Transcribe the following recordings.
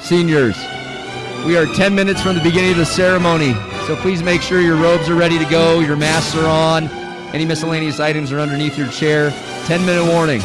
Seniors, we are 10 minutes from the beginning of the ceremony, so please make sure your robes are ready to go, your masks are on, any miscellaneous items are underneath your chair. 10-minute warning.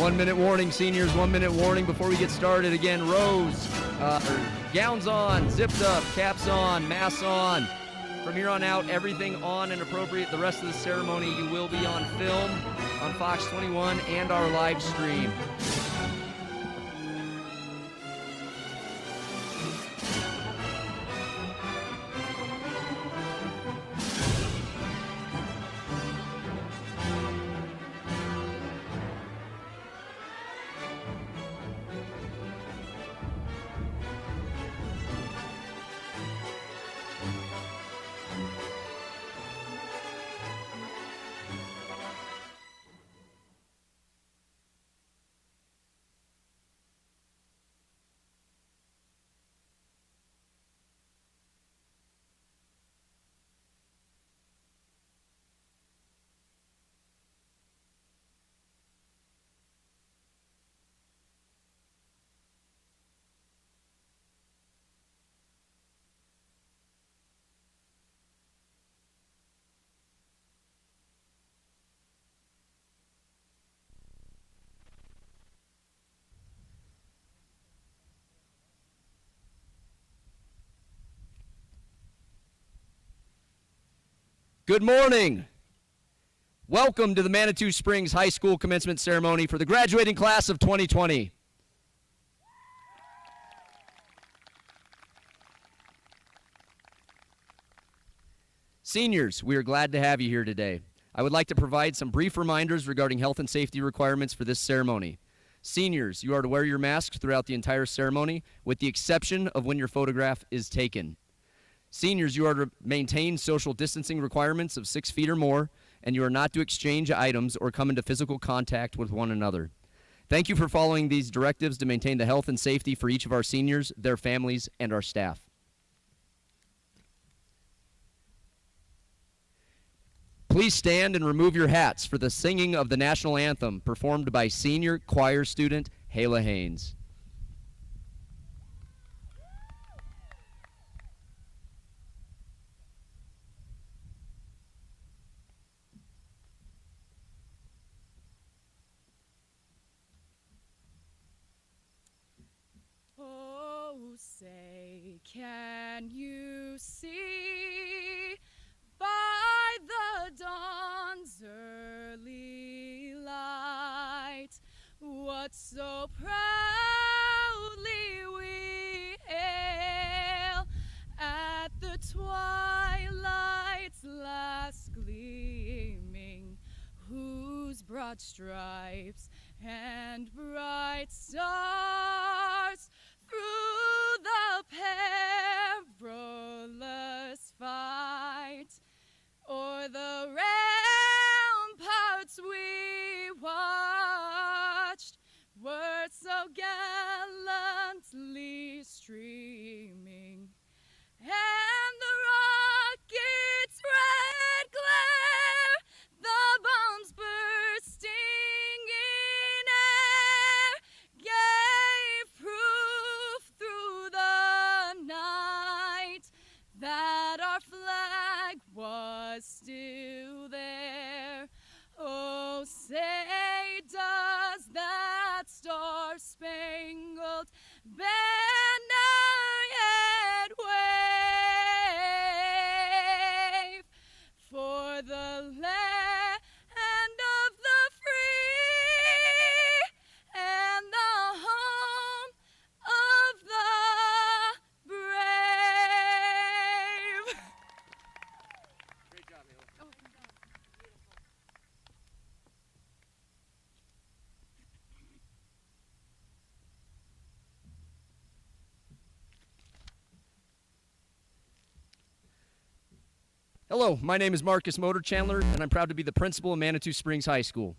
1 minute warning, seniors, 1 minute warning before we get started. Again, rows, gowns on, zipped up, caps on, masks on. From here on out, everything on and appropriate. The rest of the ceremony, you will be on film on Fox 21 and our live stream. Good morning. Welcome to the Manitou Springs High School commencement ceremony for the graduating class of 2020. Seniors, we are glad to have you here today. I would like to provide some brief reminders regarding health and safety requirements for this ceremony. Seniors, you are to wear your masks throughout the entire ceremony, with the exception of when your photograph is taken. Seniors, you are to maintain social distancing requirements of 6 feet or more, and you are not to exchange items or come into physical contact with one another. Thank you for following these directives to maintain the health and safety for each of our seniors, their families, and our staff. Please stand and remove your hats for the singing of the national anthem performed by senior choir student Hayla Haynes. Say, can you see by the dawn's early light what so proudly we hail at the twilight's last gleaming, whose broad stripes and bright stars through the perilous fight o'er the ramparts we watched were so gallantly streaming, and the rocket's red glare, the bombs bursting in air, gave proof through the night that our flag was still there. Oh, say does that star-spangled banner yet wave for the land of the free and the home of the brave? Great job, Hayla. Oh, Hello, my name is Marcus Motor-Chandler, and I'm proud to be the principal of Manitou Springs High School.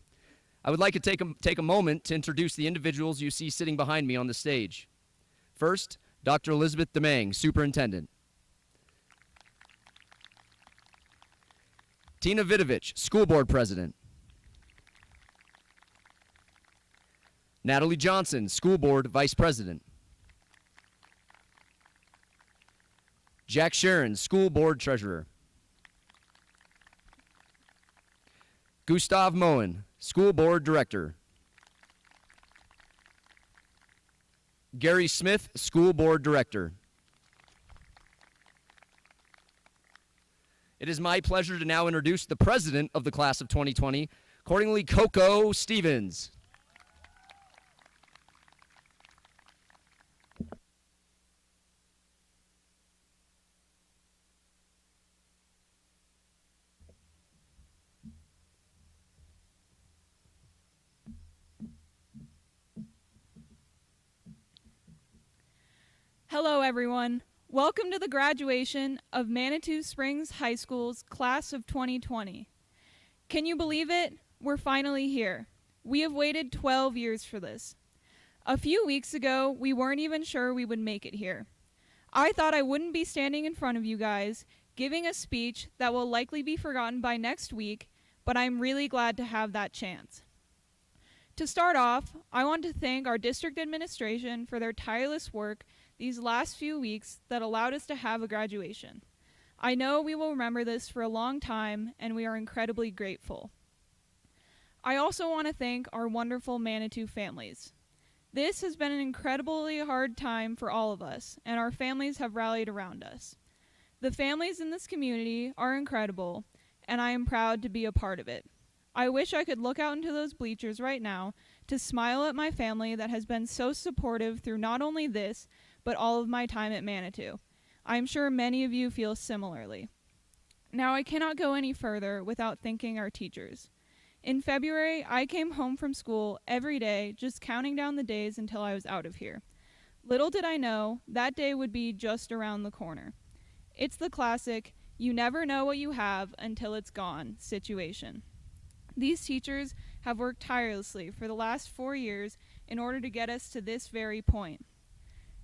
I would like to take a moment to introduce the individuals you see sitting behind me on the stage. First, Dr. Elizabeth Demang, Superintendent. Tina Vidovich, School Board President. Natalie Johnson, School Board Vice President. Jack Sharon, School Board Treasurer. Gustav Moen, School Board Director. Gary Smith, School Board Director. It is my pleasure to now introduce the president of the class of 2020, accordingly, Coco Stevens. Hello, everyone. Welcome to the graduation of Manitou Springs High School's class of 2020. Can you believe it? We're finally here. We have waited 12 years for this. A few weeks ago, we weren't even sure we would make it here. I thought I wouldn't be standing in front of you guys, giving a speech that will likely be forgotten by next week, but I'm really glad to have that chance. To start off, I want to thank our district administration for their tireless work these last few weeks that allowed us to have a graduation. I know we will remember this for a long time, and we are incredibly grateful. I also want to thank our wonderful Manitou families. This has been an incredibly hard time for all of us, and our families have rallied around us. The families in this community are incredible, and I am proud to be a part of it. I wish I could look out into those bleachers right now to smile at my family that has been so supportive through not only this, but all of my time at Manitou. I'm sure many of you feel similarly. Now, I cannot go any further without thanking our teachers. In February, I came home from school every day, just counting down the days until I was out of here. Little did I know, that day would be just around the corner. It's the classic, you never know what you have until it's gone situation. These teachers have worked tirelessly for the last 4 years in order to get us to this very point.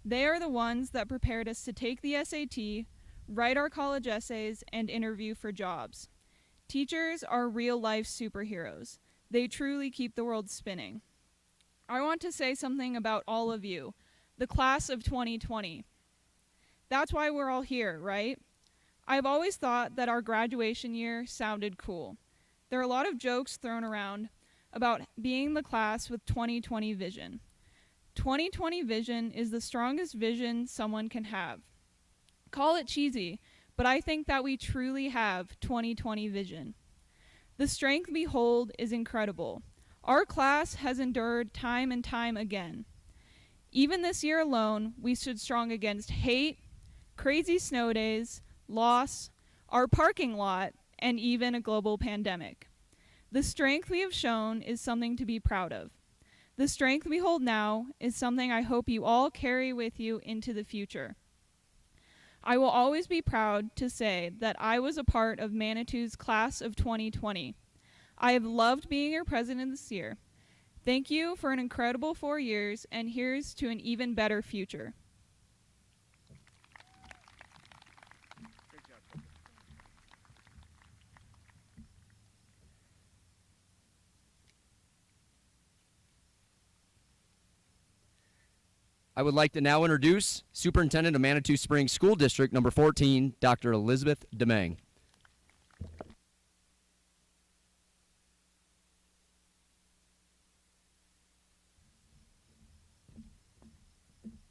They are the ones that prepared us to take the SAT, write our college essays, and interview for jobs. Teachers are real-life superheroes. They truly keep the world spinning. I want to say something about all of you, the class of 2020. That's why we're all here, right? I've always thought that our graduation year sounded cool. There are a lot of jokes thrown around about being the class with 2020 vision. 2020 vision is the strongest vision someone can have. Call it cheesy, but I think that we truly have 2020 vision. The strength we hold is incredible. Our class has endured time and time again. Even this year alone, we stood strong against hate, crazy snow days, loss, our parking lot, and even a global pandemic. The strength we have shown is something to be proud of. The strength we hold now is something I hope you all carry with you into the future. I will always be proud to say that I was a part of Manitou's class of 2020. I have loved being your president this year. Thank you for an incredible 4 years, and here's to an even better future. I would like to now introduce Superintendent of Manitou Springs School District number 14, Dr. Elizabeth Demang.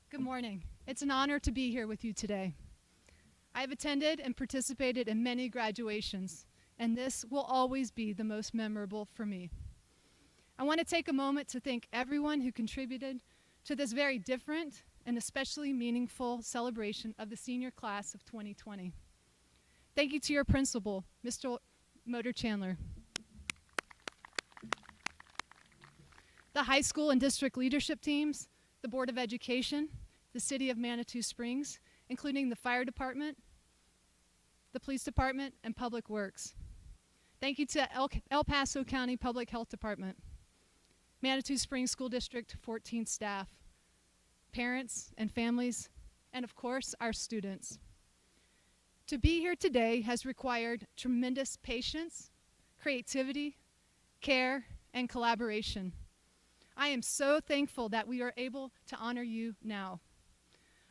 Good morning. It's an honor to be here with you today. I have attended and participated in many graduations, and this will always be the most memorable for me. I want to take a moment to thank everyone who contributed to this very different and especially meaningful celebration of the senior class of 2020. Thank you to your principal, Mr. Motor Chandler. The high school and district leadership teams, the Board of Education, the City of Manitou Springs, including the Fire Department, the Police Department, and Public Works. Thank you to El Paso County Public Health Department, Manitou Springs School District 14 staff, parents and families, and of course, our students. To be here today has required tremendous patience, creativity, care, and collaboration. I am so thankful that we are able to honor you now.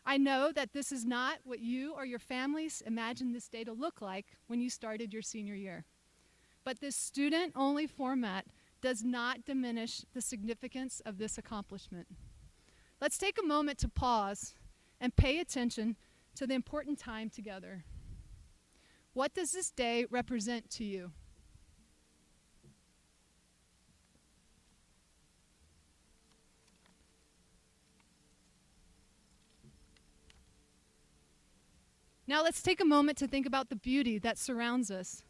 I know that this is not what you or your families imagined this day to look like when you started your senior year. But this student-only format does not diminish the significance of this accomplishment. Let's take a moment to pause and pay attention to the important time together. What does this day represent to you? Now let's take a moment to think about the beauty that surrounds us.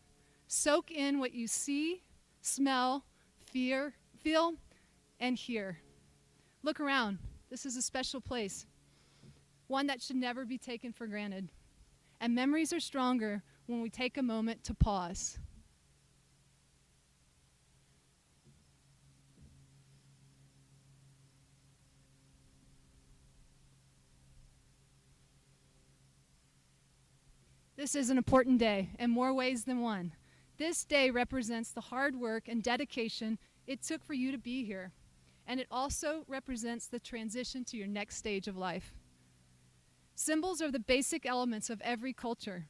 Soak in what you see, smell, feel, and hear. Look around. This is a special place, one that should never be taken for granted. And memories are stronger when we take a moment to pause. This is an important day in more ways than one. This day represents the hard work and dedication it took for you to be here. And it also represents the transition to your next stage of life. Symbols are the basic elements of every culture.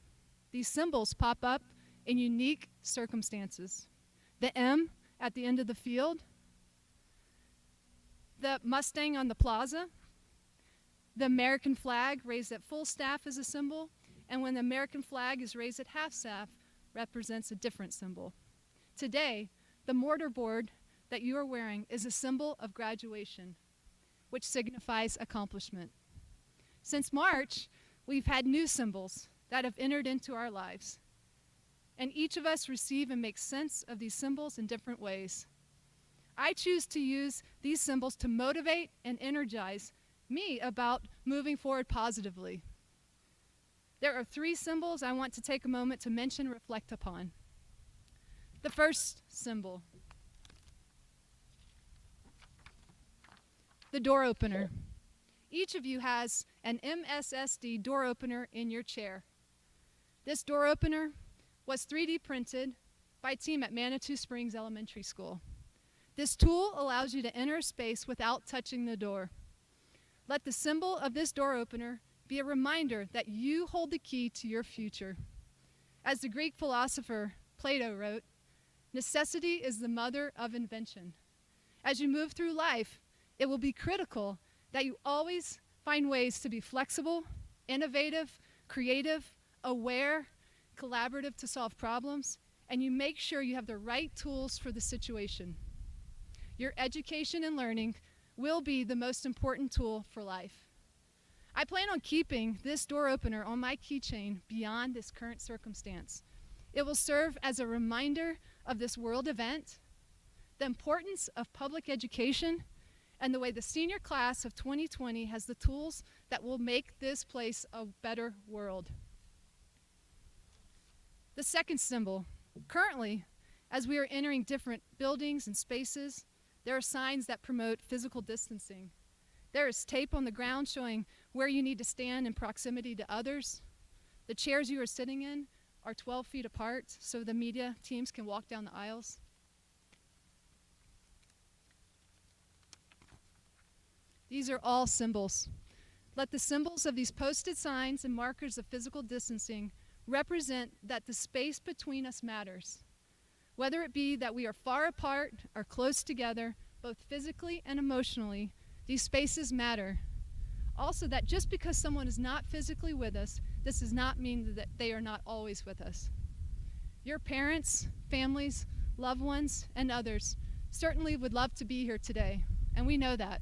These symbols pop up in unique circumstances. The M at the end of the field, the Mustang on the plaza, the American flag raised at full staff is a symbol, and when the American flag is raised at half staff, represents a different symbol. Today, the mortarboard that you are wearing is a symbol of graduation, which signifies accomplishment. Since March, we've had new symbols that have entered into our lives, and each of us receive and make sense of these symbols in different ways. I choose to use these symbols to motivate and energize me about moving forward positively. There are 3 symbols I want to take a moment to mention and reflect upon. The first symbol, the door opener. Each of you has an MSSD door opener in your chair. This door opener was 3D printed by a team at Manitou Springs Elementary School. This tool allows you to enter a space without touching the door. Let the symbol of this door opener be a reminder that you hold the key to your future. As the Greek philosopher Plato wrote, necessity is the mother of invention. As you move through life, it will be critical that you always find ways to be flexible, innovative, creative, aware, collaborative to solve problems, and you make sure you have the right tools for the situation. Your education and learning will be the most important tool for life. I plan on keeping this door opener on my keychain beyond this current circumstance. It will serve as a reminder of this world event, the importance of public education, and the way the senior class of 2020 has the tools that will make this place a better world. The second symbol, currently, as we are entering different buildings and spaces, there are signs that promote physical distancing. There is tape on the ground showing where you need to stand in proximity to others. The chairs you are sitting in are 12 feet apart so the media teams can walk down the aisles. These are all symbols. Let the symbols of these posted signs and markers of physical distancing represent that the space between us matters. Whether it be that we are far apart or close together, both physically and emotionally, these spaces matter. Also, that just because someone is not physically with us, this does not mean that they are not always with us. Your parents, families, loved ones, and others certainly would love to be here today, and we know that.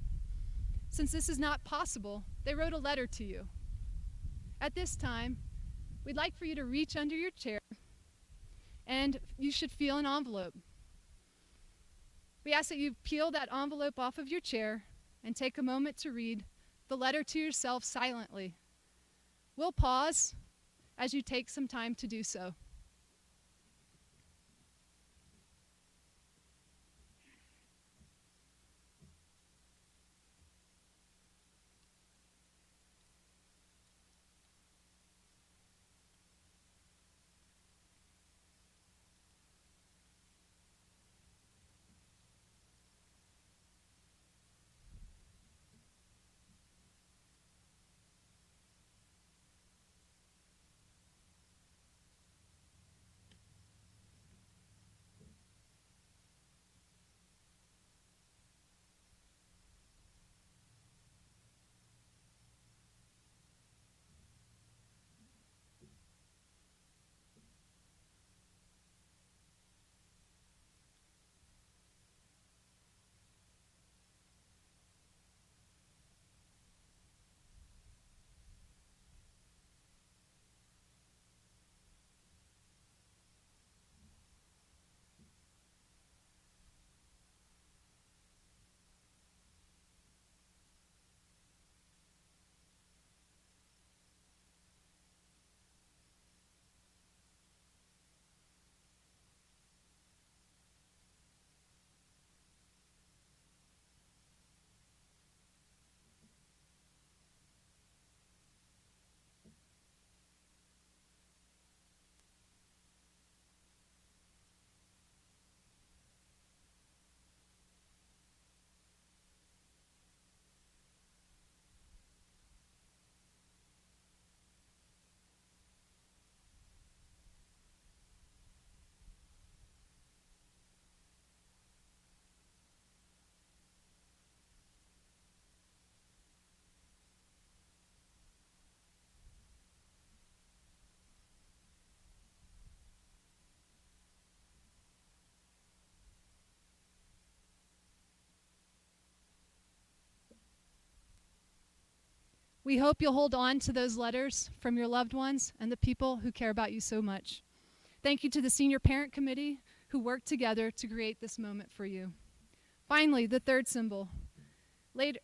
Since this is not possible, they wrote a letter to you. At this time, we'd like for you to reach under your chair, and you should feel an envelope. We ask that you peel that envelope off of your chair and take a moment to read the letter to yourself silently. We'll pause as you take some time to do so. We hope you'll hold on to those letters from your loved ones and the people who care about you so much. Thank you to the Senior Parent Committee who worked together to create this moment for you. Finally, the third symbol.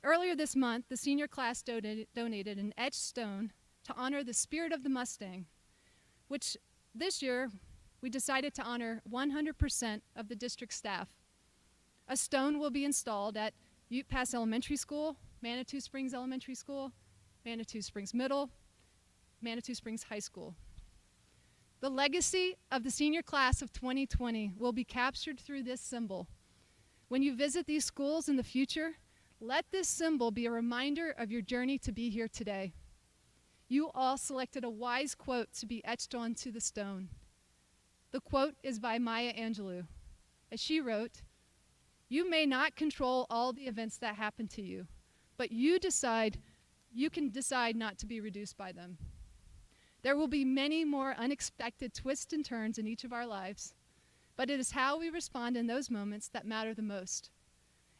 Earlier this month, the senior class donated an etched stone to honor the spirit of the Mustang, which this year we decided to honor 100% of the district staff. A stone will be installed at Ute Pass Elementary School, Manitou Springs Elementary School, Manitou Springs Middle, Manitou Springs High School. The legacy of the senior class of 2020 will be captured through this symbol. When you visit these schools in the future, let this symbol be a reminder of your journey to be here today. You all selected a wise quote to be etched onto the stone. The quote is by Maya Angelou. As she wrote, "You may not control all the events that happen to you, but you can decide not to be reduced by them." There will be many more unexpected twists and turns in each of our lives, but it is how we respond in those moments that matter the most.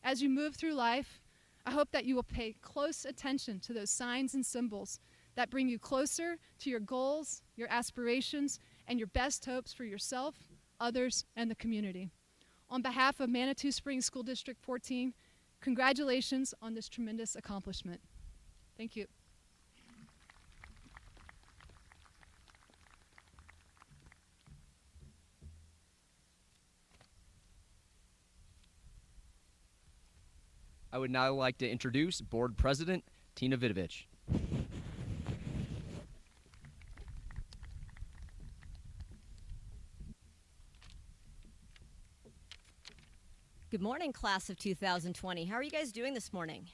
As you move through life, I hope that you will pay close attention to those signs and symbols that bring you closer to your goals, your aspirations, and your best hopes for yourself, others, and the community. On behalf of Manitou Springs School District 14, congratulations on this tremendous accomplishment. Thank you. I would now like to introduce Board President Tina Vidovich. Good morning, class of 2020. How are you guys doing this morning?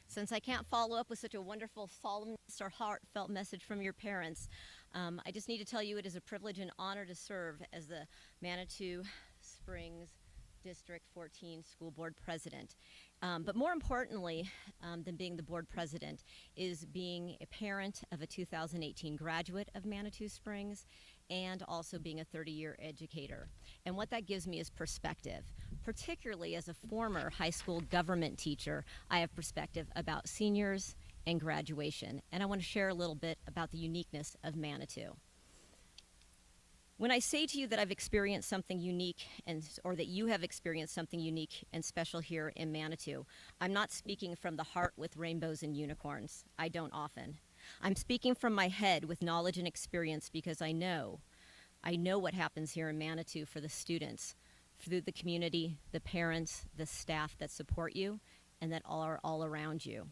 Since I can't follow up with such a wonderful solemnness or heartfelt message from your parents, I just need to tell you it is a privilege and honor to serve as the Manitou Springs District 14 School Board President. But more importantly than being the board president is being a parent of a 2018 graduate of Manitou Springs and also being a 30-year educator. And what that gives me is perspective. Particularly as a former high school government teacher, I have perspective about seniors and graduation. And I want to share a little bit about the uniqueness of Manitou. When I say to you that I've experienced something unique or that you have experienced something unique and special here in Manitou, I'm not speaking from the heart with rainbows and unicorns. I don't often. I'm speaking from my head with knowledge and experience because I know what happens here in Manitou for the students, through the community, the parents, the staff that support you, and that are all around you.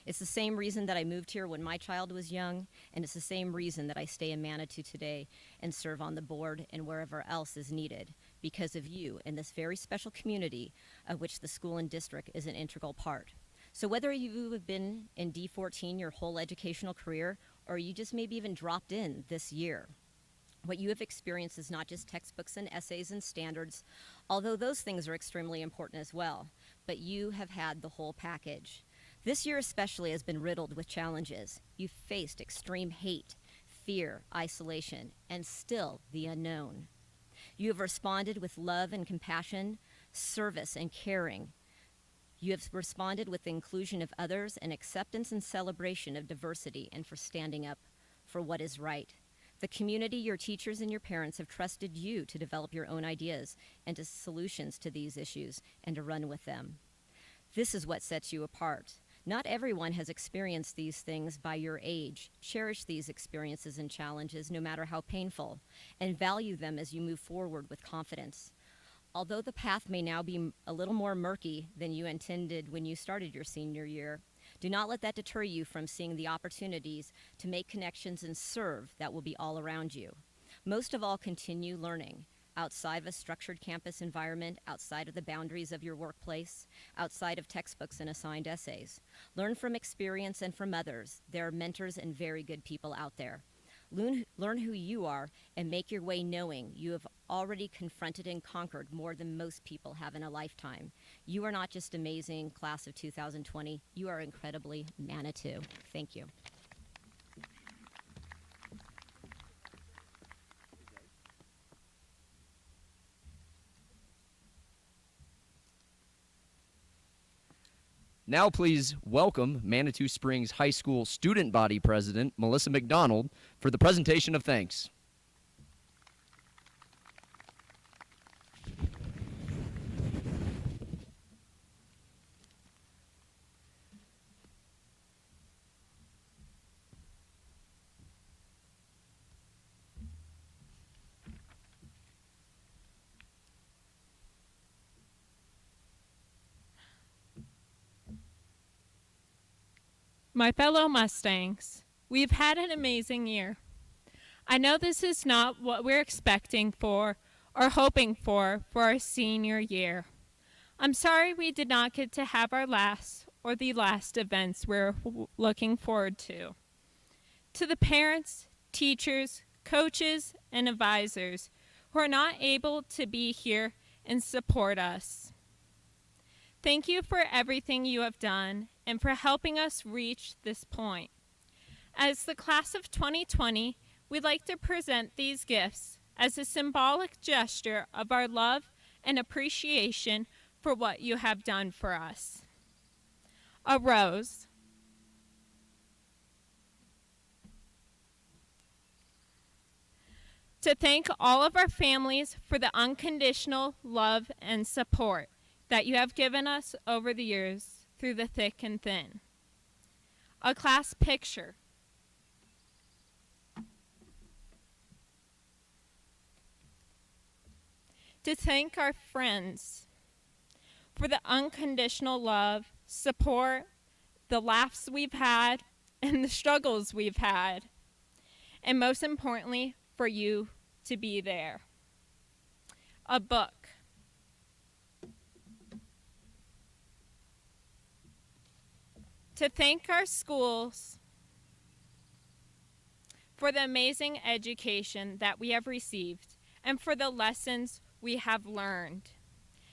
It's the same reason that I moved here when my child was young, and it's the same reason that I stay in Manitou today and serve on the board and wherever else is needed, because of you and this very special community of which the school and district is an integral part. So whether you have been in D14 your whole educational career, or you just maybe even dropped in this year, what you have experienced is not just textbooks and essays and standards, although those things are extremely important as well, but you have had the whole package. This year especially has been riddled with challenges. You've faced extreme hate, fear, isolation, and still the unknown. You have responded with love and compassion, service and caring. You have responded with the inclusion of others and acceptance and celebration of diversity and for standing up for what is right. The community, your teachers, and your parents have trusted you to develop your own ideas and to solutions to these issues and to run with them. This is what sets you apart. Not everyone has experienced these things by your age. Cherish these experiences and challenges, no matter how painful, and value them as you move forward with confidence. Although the path may now be a little more murky than you intended when you started your senior year, do not let that deter you from seeing the opportunities to make connections and serve that will be all around you. Most of all, continue learning outside of a structured campus environment, outside of the boundaries of your workplace, outside of textbooks and assigned essays. Learn from experience and from others. There are mentors and very good people out there. Learn who you are and make your way knowing you have already confronted and conquered more than most people have in a lifetime. You are not just amazing, class of 2020. You are incredibly Manitou. Thank you. Now please welcome Manitou Springs High School Student Body President Melissa McDonald for the presentation of thanks. My fellow Mustangs, we've had an amazing year. I know this is not what we're expecting for or hoping for our senior year. I'm sorry we did not get to have our last or the last events we're looking forward to. To the parents, teachers, coaches, and advisors who are not able to be here and support us. Thank you for everything you have done and for helping us reach this point. As the class of 2020, we'd like to present these gifts as a symbolic gesture of our love and appreciation for what you have done for us. A rose. To thank all of our families for the unconditional love and support that you have given us over the years through the thick and thin. A class picture. To thank our friends for the unconditional love, support, the laughs we've had, and the struggles we've had, and most importantly, for you to be there. A book. To thank our schools for the amazing education that we have received and for the lessons we have learned,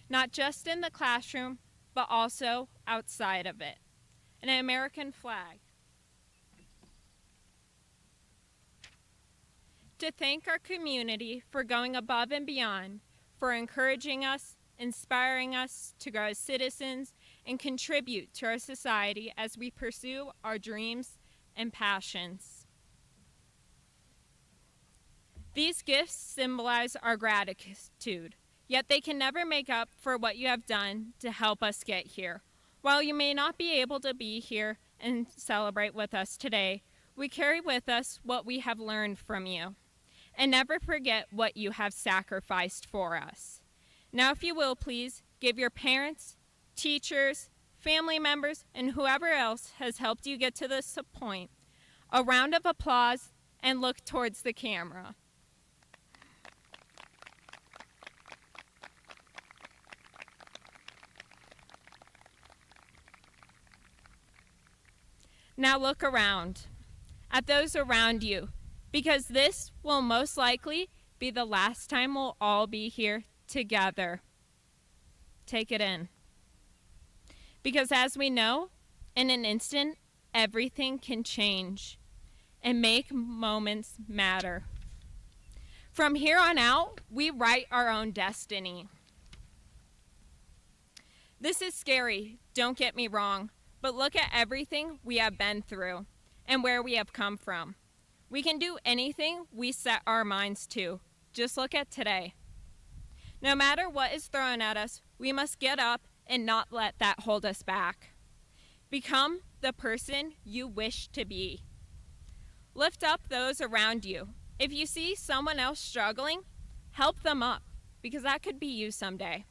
not just in the classroom, but also outside of it. An American flag. To thank our community for going above and beyond, for encouraging us, inspiring us to grow as citizens, and contribute to our society as we pursue our dreams and passions. These gifts symbolize our gratitude, yet they can never make up for what you have done to help us get here. While you may not be able to be here and celebrate with us today, we carry with us what we have learned from you, and never forget what you have sacrificed for us. Now, if you will, please give your parents, teachers, family members, and whoever else has helped you get to this point a round of applause and look towards the camera. Now look around at those around you, because this will most likely be the last time we'll all be here together. Take it in. Because as we know, in an instant, everything can change and make moments matter. From here on out, we write our own destiny. This is scary, don't get me wrong, but look at everything we have been through and where we have come from. We can do anything we set our minds to. Just look at today. No matter what is thrown at us, we must get up and not let that hold us back. Become the person you wish to be. Lift up those around you. If you see someone else struggling, help them up, because that could be you someday.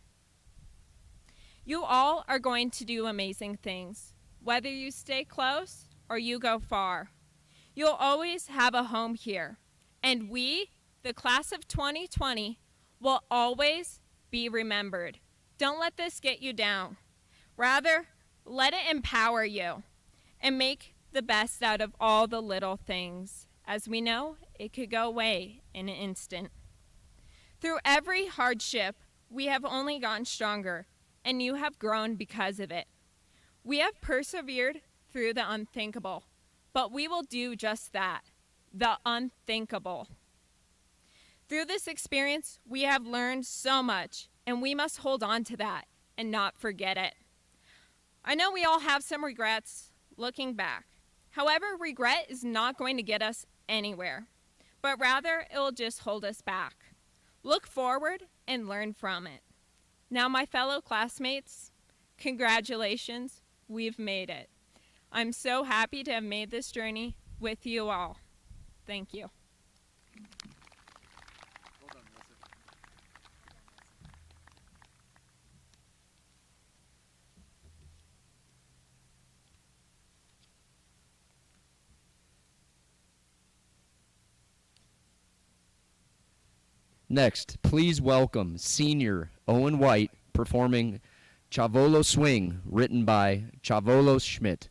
You all are going to do amazing things, whether you stay close or you go far. You'll always have a home here, and we, the class of 2020, will always be remembered. Don't let this get you down. Rather, let it empower you and make the best out of all the little things. As we know, it could go away in an instant. Through every hardship, we have only gotten stronger, and you have grown because of it. We have persevered through the unthinkable, but we will do just that, the unthinkable. Through this experience, we have learned so much, and we must hold on to that and not forget it. I know we all have some regrets looking back. However, regret is not going to get us anywhere, but rather it will just hold us back. Look forward and learn from it. Now, my fellow classmates, congratulations, we've made it. I'm so happy to have made this journey with you all. Thank you. Next, please welcome senior Owen White performing Chavolo Swing, written by Chavolo Schmidt.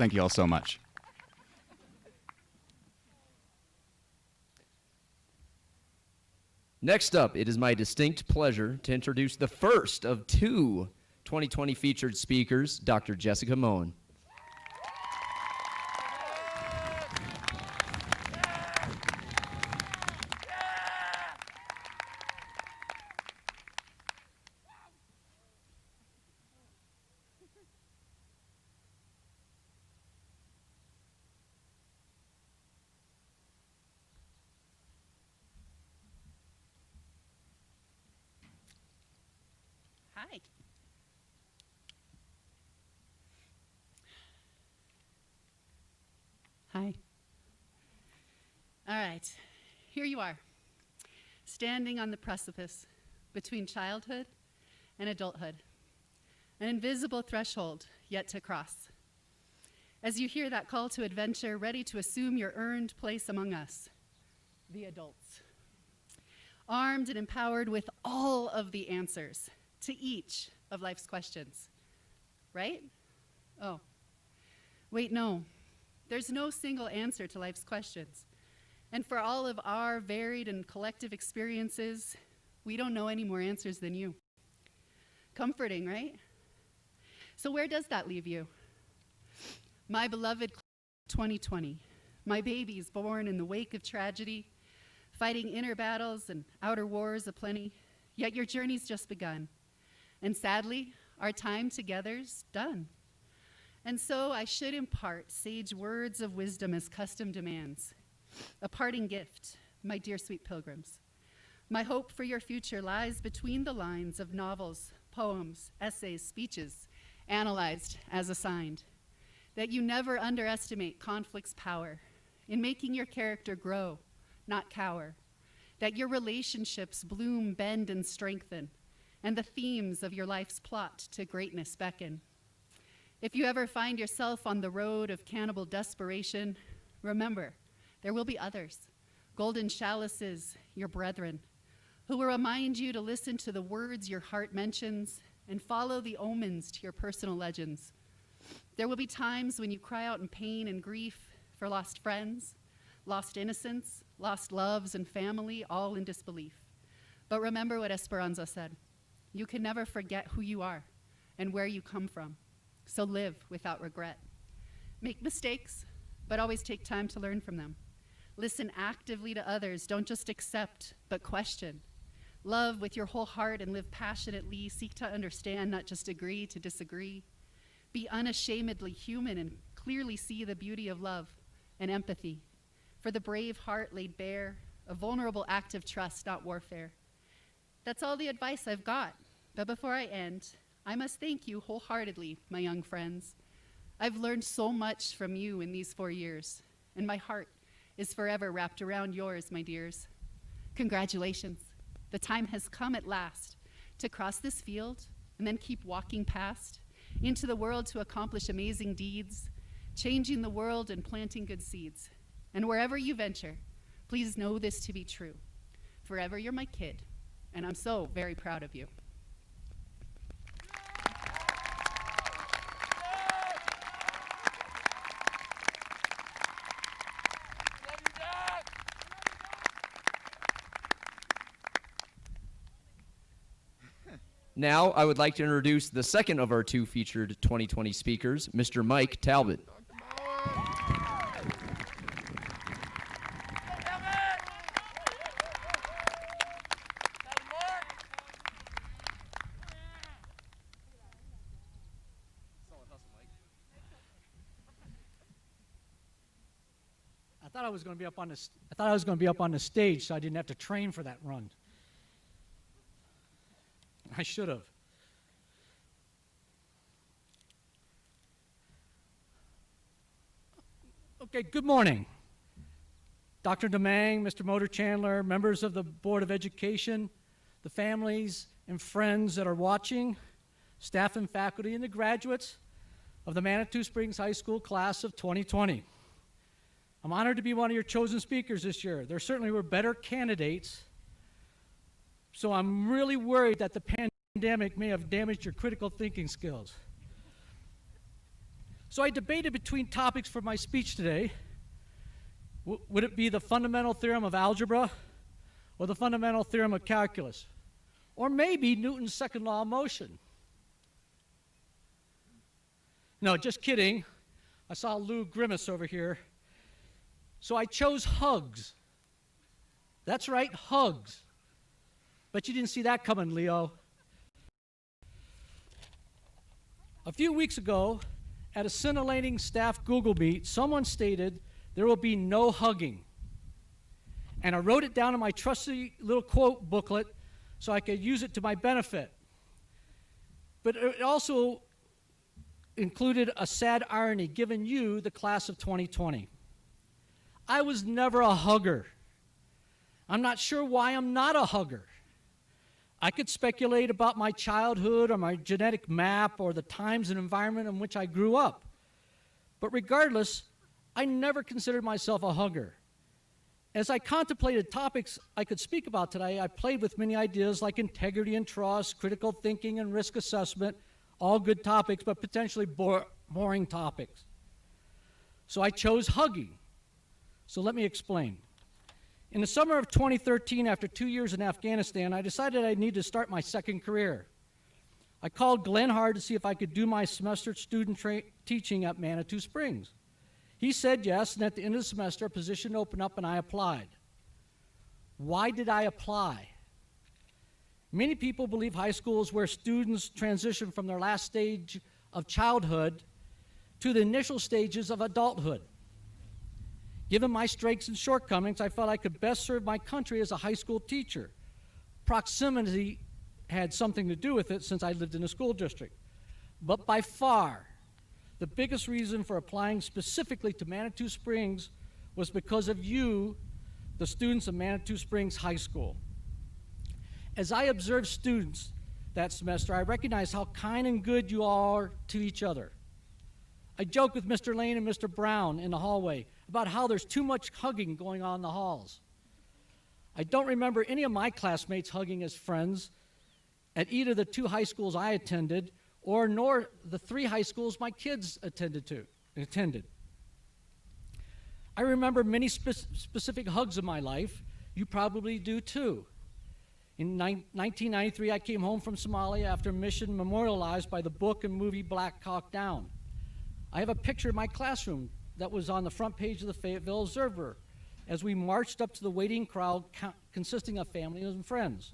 Thank you all so much. Next up, it is my distinct pleasure to introduce the first of two 2020 featured speakers, Dr. Jessica Moen. Hi. Hi. All right, here you are, standing on the precipice between childhood and adulthood, an invisible threshold yet to cross. As you hear that call to adventure, ready to assume your earned place among us, the adults, armed and empowered with all of the answers to each of life's questions, right? Oh, wait, no. There's no single answer to life's questions. And for all of our varied and collective experiences, we don't know any more answers than you. Comforting, right? So where does that leave you? My beloved 2020, my babies born in the wake of tragedy, fighting inner battles and outer wars aplenty, yet your journey's just begun. And sadly, our time together's done. And so I should impart sage words of wisdom as custom demands. A parting gift, my dear sweet pilgrims. My hope for your future lies between the lines of novels, poems, essays, speeches, analyzed as assigned. That you never underestimate conflict's power in making your character grow, not cower. That your relationships bloom, bend, and strengthen, and the themes of your life's plot to greatness beckon. If you ever find yourself on the road of cannibal desperation, remember, there will be others, golden chalices, your brethren, who will remind you to listen to the words your heart mentions and follow the omens to your personal legends. There will be times when you cry out in pain and grief for lost friends, lost innocence, lost loves and family, all in disbelief. But remember what Esperanza said. You can never forget who you are and where you come from. So live without regret. Make mistakes, but always take time to learn from them. Listen actively to others. Don't just accept, but question. Love with your whole heart and live passionately. Seek to understand, not just agree to disagree. Be unashamedly human and clearly see the beauty of love and empathy. For the brave heart laid bare, a vulnerable act of trust, not warfare. That's all the advice I've got. But before I end, I must thank you wholeheartedly, my young friends. I've learned so much from you in these 4 years, and my heart is forever wrapped around yours, my dears. Congratulations. The time has come at last to cross this field and then keep walking past into the world to accomplish amazing deeds, changing the world and planting good seeds. And wherever you venture, please know this to be true. Forever you're my kid, and I'm so very proud of you. Now, I would like to introduce the second of our two featured 2020 speakers, Mr. Mike Talbot. I thought I was going to be up on the stage, so I didn't have to train for that run. I should have. Okay, good morning. Dr. DeMang, Mr. Motor Chandler, members of the Board of Education, the families and friends that are watching, staff and faculty, and the graduates of the Manitou Springs High School class of 2020. I'm honored to be one of your chosen speakers this year. There certainly were better candidates, so I'm really worried that the pandemic may have damaged your critical thinking skills. So I debated between topics for my speech today. Would it be the fundamental theorem of algebra or the fundamental theorem of calculus? Or maybe Newton's second law of motion? No, just kidding. I saw Lou grimace over here. So I chose hugs. That's right, hugs. But you didn't see that coming, Leo. A few weeks ago, at a scintillating staff Google Meet, someone stated there will be no hugging. And I wrote it down in my trusty little quote booklet so I could use it to my benefit. But it also included a sad irony given you, the class of 2020. I was never a hugger. I'm not sure why I'm not a hugger. I could speculate about my childhood or my genetic map or the times and environment in which I grew up. But regardless, I never considered myself a hugger. As I contemplated topics I could speak about today, I played with many ideas like integrity and trust, critical thinking and risk assessment, all good topics, but potentially boring topics. So I chose hugging. So let me explain. In the summer of 2013, after 2 years in Afghanistan, I decided I needed to start my second career. I called Glenn Hard to see if I could do my semester student teaching at Manitou Springs. He said yes, and at the end of the semester, a position opened up and I applied. Why did I apply? Many people believe high school is where students transition from their last stage of childhood to the initial stages of adulthood. Given my strengths and shortcomings, I felt I could best serve my country as a high school teacher. Proximity had something to do with it since I lived in a school district. But by far, the biggest reason for applying specifically to Manitou Springs was because of you, the students of Manitou Springs High School. As I observed students that semester, I recognized how kind and good you all are to each other. I joked with Mr. Lane and Mr. Brown in the hallway about how there's too much hugging going on in the halls. I don't remember any of my classmates hugging as friends at either the 2 high schools I attended nor the 3 high schools my kids attended. I remember many specific hugs in my life. You probably do too. In 1993, I came home from Somalia after a mission memorialized by the book and movie Black Hawk Down. I have a picture of my classroom that was on the front page of the Fayetteville Observer as we marched up to the waiting crowd consisting of family and friends.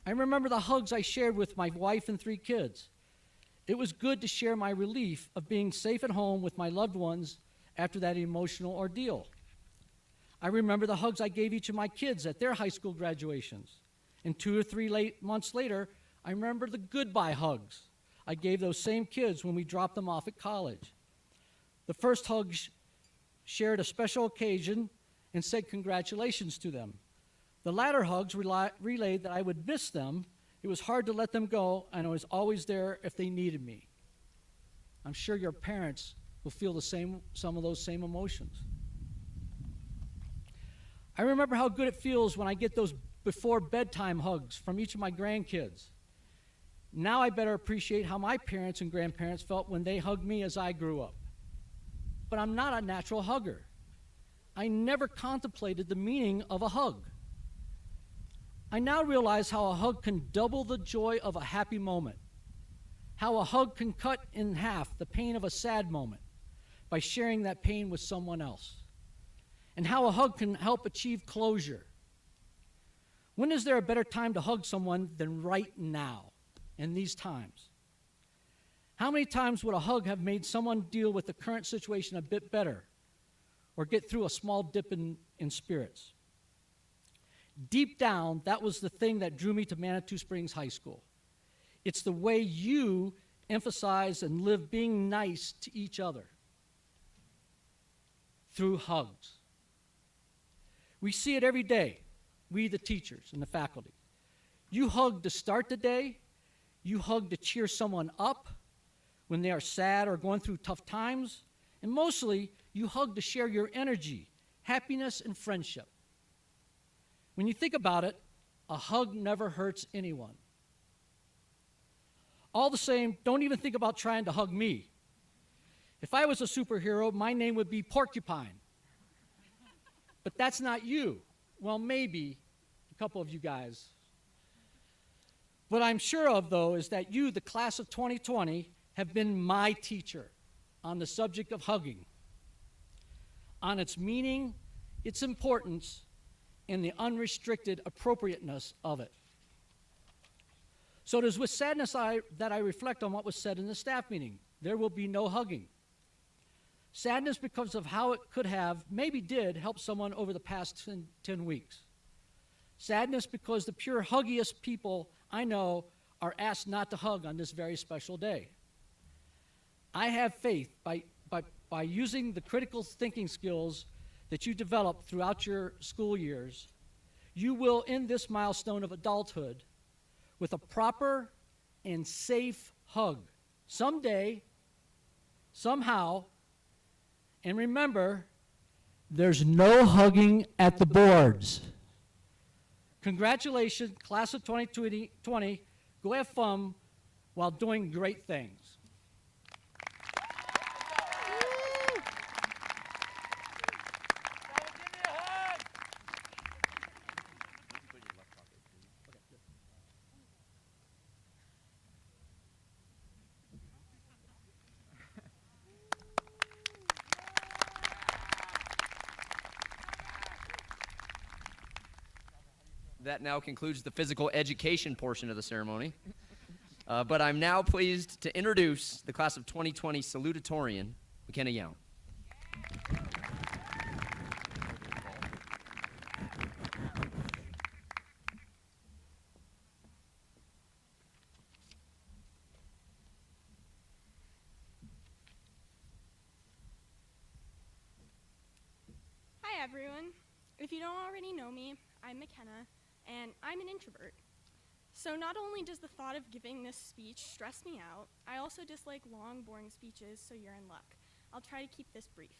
I remember the hugs I shared with my wife and 3 kids. It was good to share my relief of being safe at home with my loved ones after that emotional ordeal. I remember the hugs I gave each of my kids at their high school graduations. And 2 or 3 months later, I remember the goodbye hugs I gave those same kids when we dropped them off at college. The first hug shared a special occasion and said congratulations to them. The latter hugs relayed that I would miss them. It was hard to let them go, and I was always there if they needed me. I'm sure your parents will feel some of those same emotions. I remember how good it feels when I get those before bedtime hugs from each of my grandkids. Now I better appreciate how my parents and grandparents felt when they hugged me as I grew up. But I'm not a natural hugger. I never contemplated the meaning of a hug. I now realize how a hug can double the joy of a happy moment, how a hug can cut in half the pain of a sad moment by sharing that pain with someone else, and how a hug can help achieve closure. When is there a better time to hug someone than right now, in these times? How many times would a hug have made someone deal with the current situation a bit better or get through a small dip in spirits? Deep down, that was the thing that drew me to Manitou Springs High School. It's the way you emphasize and live being nice to each other through hugs. We see it every day, we the teachers and the faculty. You hug to start the day. You hug to cheer someone up when they are sad or going through tough times. And mostly, you hug to share your energy, happiness, and friendship. When you think about it, a hug never hurts anyone. All the same, don't even think about trying to hug me. If I was a superhero, my name would be Porcupine. But that's not you. Well, maybe a couple of you guys. What I'm sure of, though, is that you, the class of 2020, have been my teacher on the subject of hugging, on its meaning, its importance, and the unrestricted appropriateness of it. So it is with sadness that I reflect on what was said in the staff meeting. There will be no hugging. Sadness because of how it could have, maybe did, help someone over the past 10 weeks. Sadness because the pure huggiest people I know are asked not to hug on this very special day. I have faith by using the critical thinking skills that you develop throughout your school years, you will end this milestone of adulthood with a proper and safe hug. Someday, somehow, and remember, there's no hugging at the boards. Congratulations, class of 2020. Go have fun while doing great things. That now concludes the physical education portion of the ceremony. But I'm now pleased to introduce the class of 2020 Salutatorian, McKenna Young. Hi everyone. If you don't already know me, I'm McKenna, and I'm an introvert. So not only does the thought of giving this speech stress me out, I also dislike long, boring speeches, so you're in luck. I'll try to keep this brief.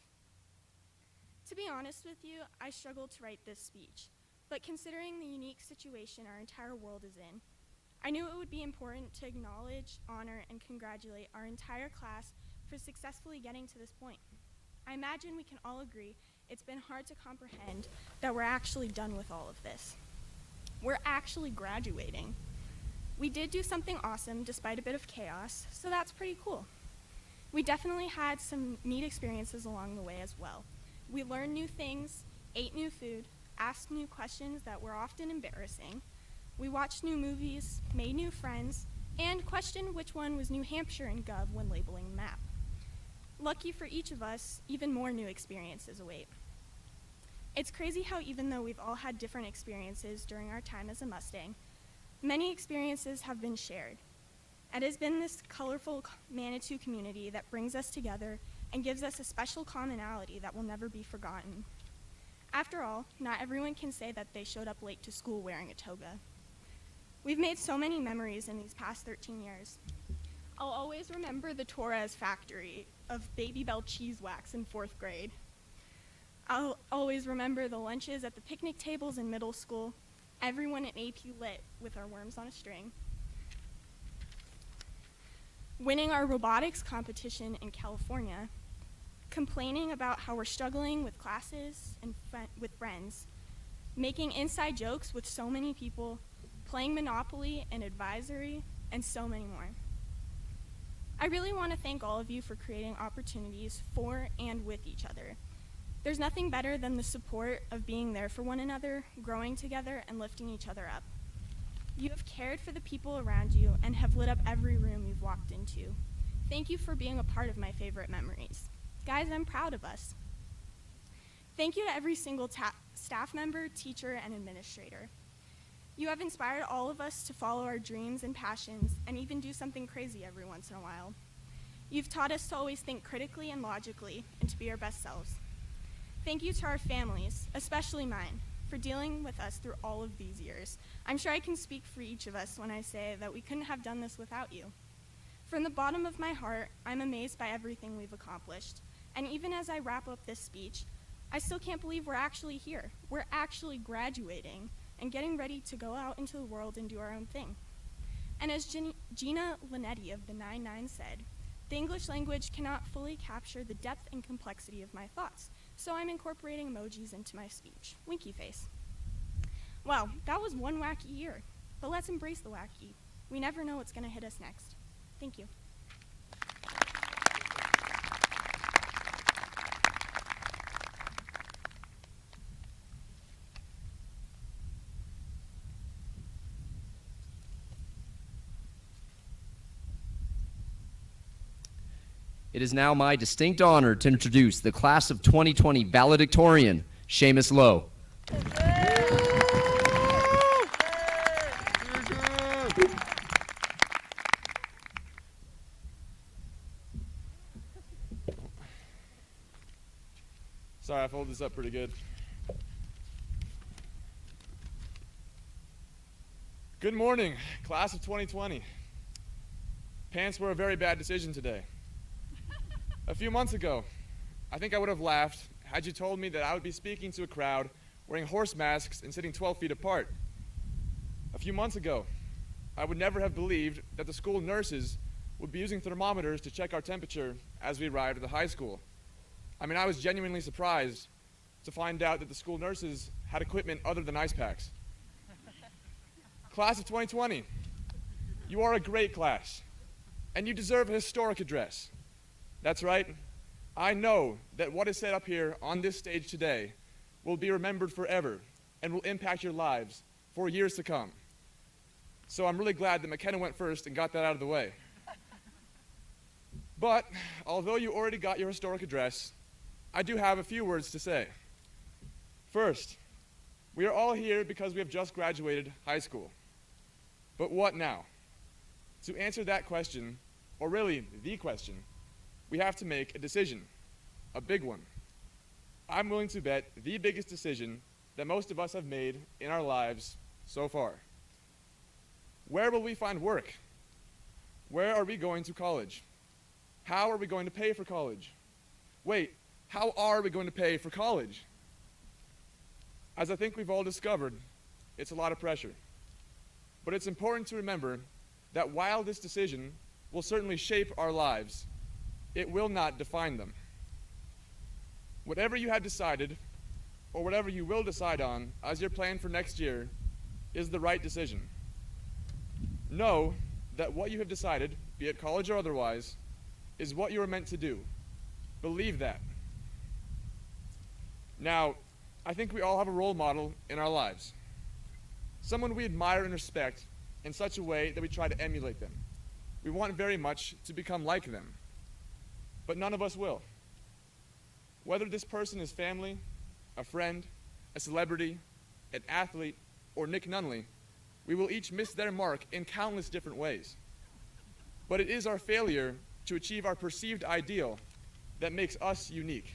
To be honest with you, I struggled to write this speech, but considering the unique situation our entire world is in, I knew it would be important to acknowledge, honor, and congratulate our entire class for successfully getting to this point. I imagine we can all agree it's been hard to comprehend that we're actually done with all of this. We're actually graduating. We did do something awesome despite a bit of chaos, so that's pretty cool. We definitely had some neat experiences along the way as well. We learned new things, ate new food, asked new questions that were often embarrassing. We watched new movies, made new friends, and questioned which one was New Hampshire in Gov when labeling the map. Lucky for each of us, even more new experiences await. It's crazy how even though we've all had different experiences during our time as a Mustang, many experiences have been shared. It has been this colorful Manitou community that brings us together and gives us a special commonality that will never be forgotten. After all, not everyone can say that they showed up late to school wearing a toga. We've made so many memories in these past 13 years. I'll always remember the Torres factory of Baby Bell cheese wax in 4th grade. I'll always remember the lunches at the picnic tables in middle school, everyone in AP Lit with our worms on a string, winning our robotics competition in California, complaining about how we're struggling with classes and with friends, making inside jokes with so many people, playing Monopoly and advisory, and so many more. I really want to thank all of you for creating opportunities for and with each other. There's nothing better than the support of being there for one another, growing together, and lifting each other up. You have cared for the people around you and have lit up every room you've walked into. Thank you for being a part of my favorite memories. Guys, I'm proud of us. Thank you to every single staff member, teacher, and administrator. You have inspired all of us to follow our dreams and passions and even do something crazy every once in a while. You've taught us to always think critically and logically and to be our best selves. Thank you to our families, especially mine, for dealing with us through all of these years. I'm sure I can speak for each of us when I say that we couldn't have done this without you. From the bottom of my heart, I'm amazed by everything we've accomplished. And even as I wrap up this speech, I still can't believe we're actually here. We're actually graduating and getting ready to go out into the world and do our own thing. And as Gina Linetti of the 9-9 said, the English language cannot fully capture the depth and complexity of my thoughts, so I'm incorporating emojis into my speech. Winky face. Well, that was one wacky year, but let's embrace the wacky. We never know what's going to hit us next. Thank you. It is now my distinct honor to introduce the class of 2020 Valedictorian, Seamus Lowe. Sorry, I folded this up pretty good. Good morning, class of 2020. Pants were a very bad decision today. A few months ago, I think I would have laughed had you told me that I would be speaking to a crowd wearing horse masks and sitting 12 feet apart. A few months ago, I would never have believed that the school nurses would be using thermometers to check our temperature as we arrived at the high school. I mean, I was genuinely surprised to find out that the school nurses had equipment other than ice packs. Class of 2020, you are a great class, and you deserve a historic address. That's right. I know that what is said up here on this stage today will be remembered forever and will impact your lives for years to come. So I'm really glad that McKenna went first and got that out of the way. But although you already got your historic address, I do have a few words to say. First, we are all here because we have just graduated high school. But what now? To answer that question, or really the question, we have to make a decision, a big one. I'm willing to bet the biggest decision that most of us have made in our lives so far. Where will we find work? Where are we going to college? How are we going to pay for college? Wait, how are we going to pay for college? As I think we've all discovered, it's a lot of pressure. But it's important to remember that while this decision will certainly shape our lives, it will not define them. Whatever you have decided, or whatever you will decide on as your plan for next year, is the right decision. Know that what you have decided, be it college or otherwise, is what you are meant to do. Believe that. Now, I think we all have a role model in our lives. Someone we admire and respect in such a way that we try to emulate them. We want very much to become like them. But none of us will. Whether this person is family, a friend, a celebrity, an athlete, or Nick Nunley, we will each miss their mark in countless different ways. But it is our failure to achieve our perceived ideal that makes us unique.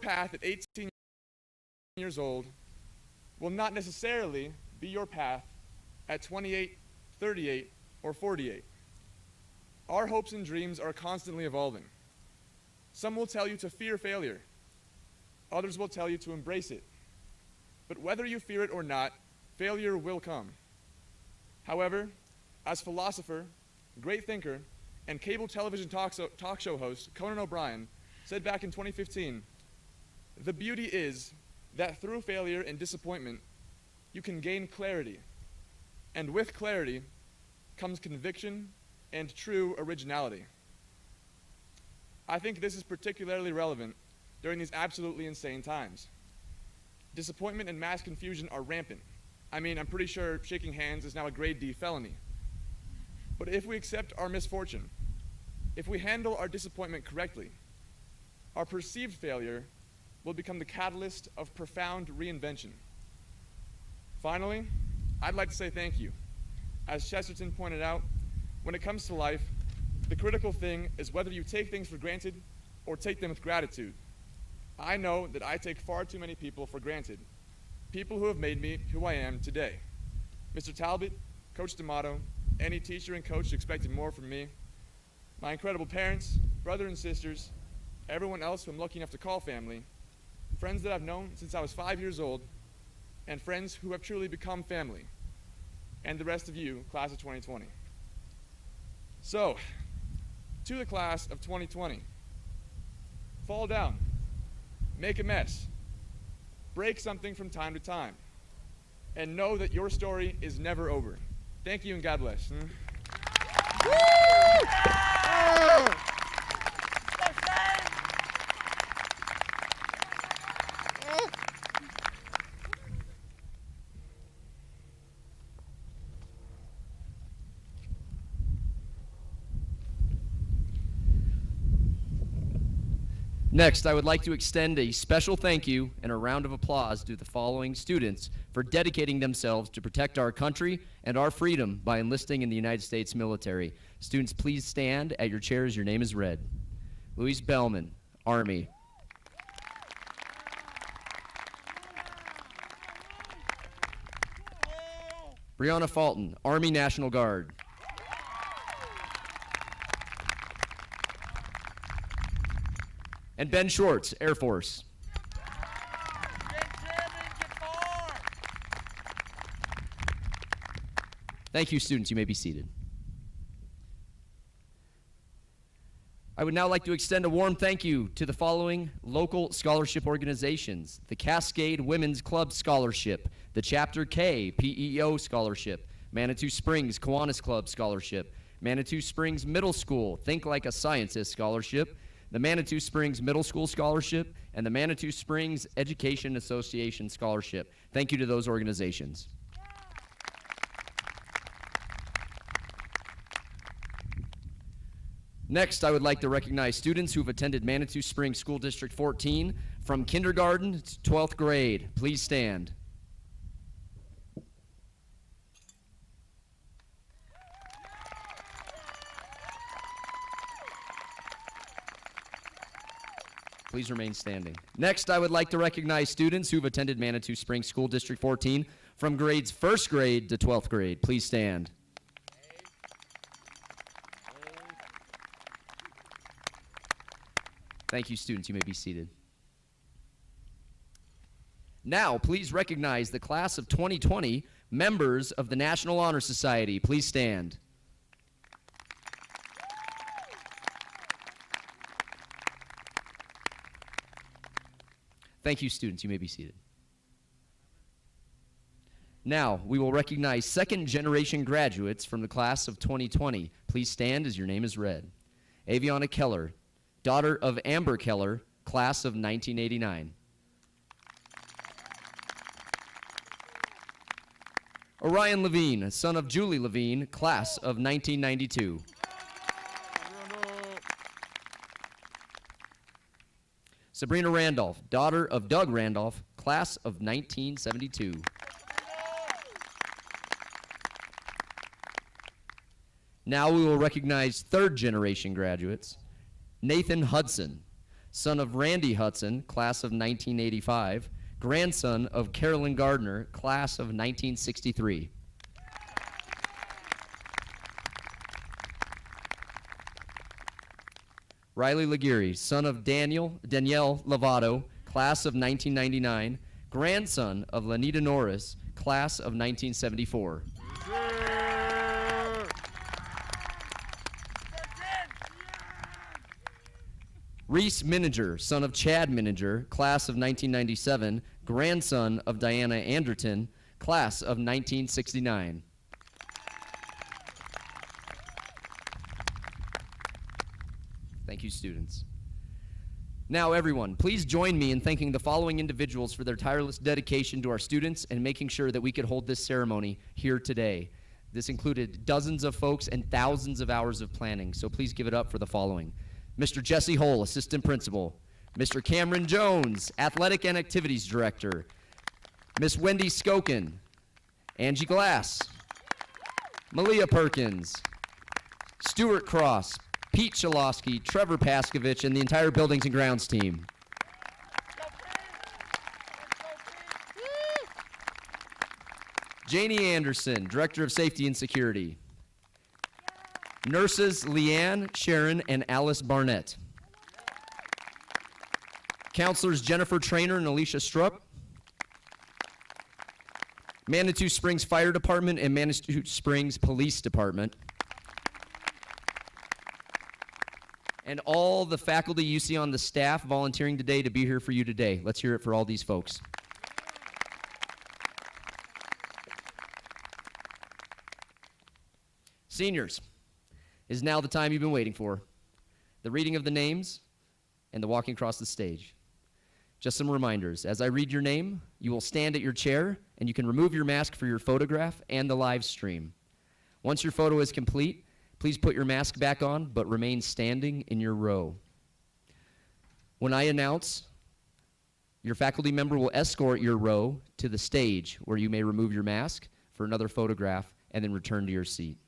Path at 18 years old will not necessarily be your path at 28, 38, or 48. Our hopes and dreams are constantly evolving. Some will tell you to fear failure. Others will tell you to embrace it. But whether you fear it or not, failure will come. However, as philosopher, great thinker, and cable television talk show host Conan O'Brien said back in 2015, the beauty is that through failure and disappointment, you can gain clarity. And with clarity comes conviction and true originality. I think this is particularly relevant during these absolutely insane times. Disappointment and mass confusion are rampant. I mean, I'm pretty sure shaking hands is now a grade D felony. But if we accept our misfortune, if we handle our disappointment correctly, our perceived failure will become the catalyst of profound reinvention. Finally, I'd like to say thank you. As Chesterton pointed out, when it comes to life, the critical thing is whether you take things for granted or take them with gratitude. I know that I take far too many people for granted, people who have made me who I am today. Mr. Talbot, Coach D'Amato, any teacher and coach expected more from me, my incredible parents, brother and sisters, everyone else who I'm lucky enough to call family, friends that I've known since I was 5 years old, and friends who have truly become family, and the rest of you, class of 2020. So, to the class of 2020, fall down, make a mess, break something from time to time, and know that your story is never over. Thank you and God bless. Next, I would like to extend a special thank you and a round of applause to the following students for dedicating themselves to protect our country and our freedom by enlisting in the United States military. Students, please stand at your chairs. Your name is read. Louise Bellman, Army. Brianna Fulton, Army National Guard. And Ben Schwartz, Air Force. Thank you, students. You may be seated. I would now like to extend a warm thank you to the following local scholarship organizations: the Cascade Women's Club Scholarship, the Chapter K PEO Scholarship, Manitou Springs Kiwanis Club Scholarship, Manitou Springs Middle School Think Like a Scientist Scholarship, the Manitou Springs Middle School Scholarship, and the Manitou Springs Education Association Scholarship. Thank you to those organizations. Next, I would like to recognize students who have attended Manitou Springs School District 14 from kindergarten to 12th grade. Please stand. Please remain standing. Next, I would like to recognize students who've attended Manitou Springs School District 14 from grades 1st grade to 12th grade. Please stand. Thank you, students. You may be seated. Now, please recognize the class of 2020 members of the National Honor Society. Please stand. Thank you, students. You may be seated. Now, we will recognize second-generation graduates from the class of 2020. Please stand as your name is read. Aviana Keller, daughter of Amber Keller, class of 1989. Orion Levine, son of Julie Levine, class of 1992. Sabrina Randolph, daughter of Doug Randolph, class of 1972. Now we will recognize third-generation graduates. Nathan Hudson, son of Randy Hudson, class of 1985, grandson of Carolyn Gardner, class of 1963. Riley Laguerre, son of Danielle Lovato, class of 1999, grandson of Lanita Norris, class of 1974. Reese Mininger, son of Chad Mininger, class of 1997, grandson of Diana Anderton, class of 1969. Thank you, students. Now, everyone, please join me in thanking the following individuals for their tireless dedication to our students and making sure that we could hold this ceremony here today. This included dozens of folks and thousands of hours of planning, so please give it up for the following. Mr. Jesse Hull, Assistant Principal. Mr. Cameron Jones, Athletic and Activities Director. Miss Wendy Skokin. Angie Glass. Malia Perkins. Stuart Cross. Pete Chalosky, Trevor Paskovich, and the entire Buildings and Grounds team. Janie Anderson, Director of Safety and Security. Nurses Leanne, Sharon, and Alice Barnett. Counselors Jennifer Trainer and Alicia Strupp. Manitou Springs Fire Department and Manitou Springs Police Department. And all the faculty you see on the staff volunteering today to be here for you today. Let's hear it for all these folks. Seniors, it is now the time you've been waiting for. The reading of the names and the walking across the stage. Just some reminders. As I read your name, you will stand at your chair and you can remove your mask for your photograph and the live stream. Once your photo is complete, please put your mask back on, but remain standing in your row. When I announce, your faculty member will escort your row to the stage where you may remove your mask for another photograph and then return to your seat.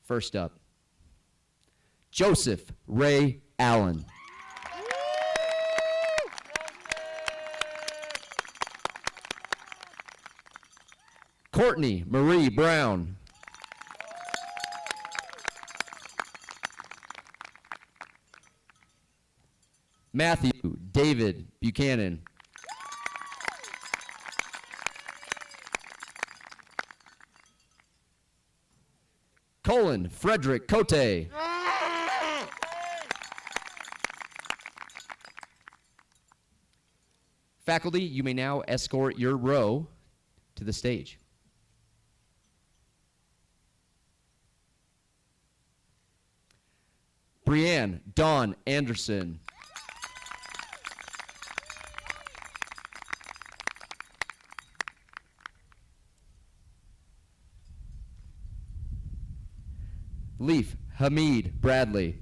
First up, Joseph Ray Allen. Courtney Marie Brown. Matthew David Buchanan. Colin Frederick Cote. Faculty, you may now escort your row to the stage. Brianne Dawn Anderson. Leaf Hamid Bradley.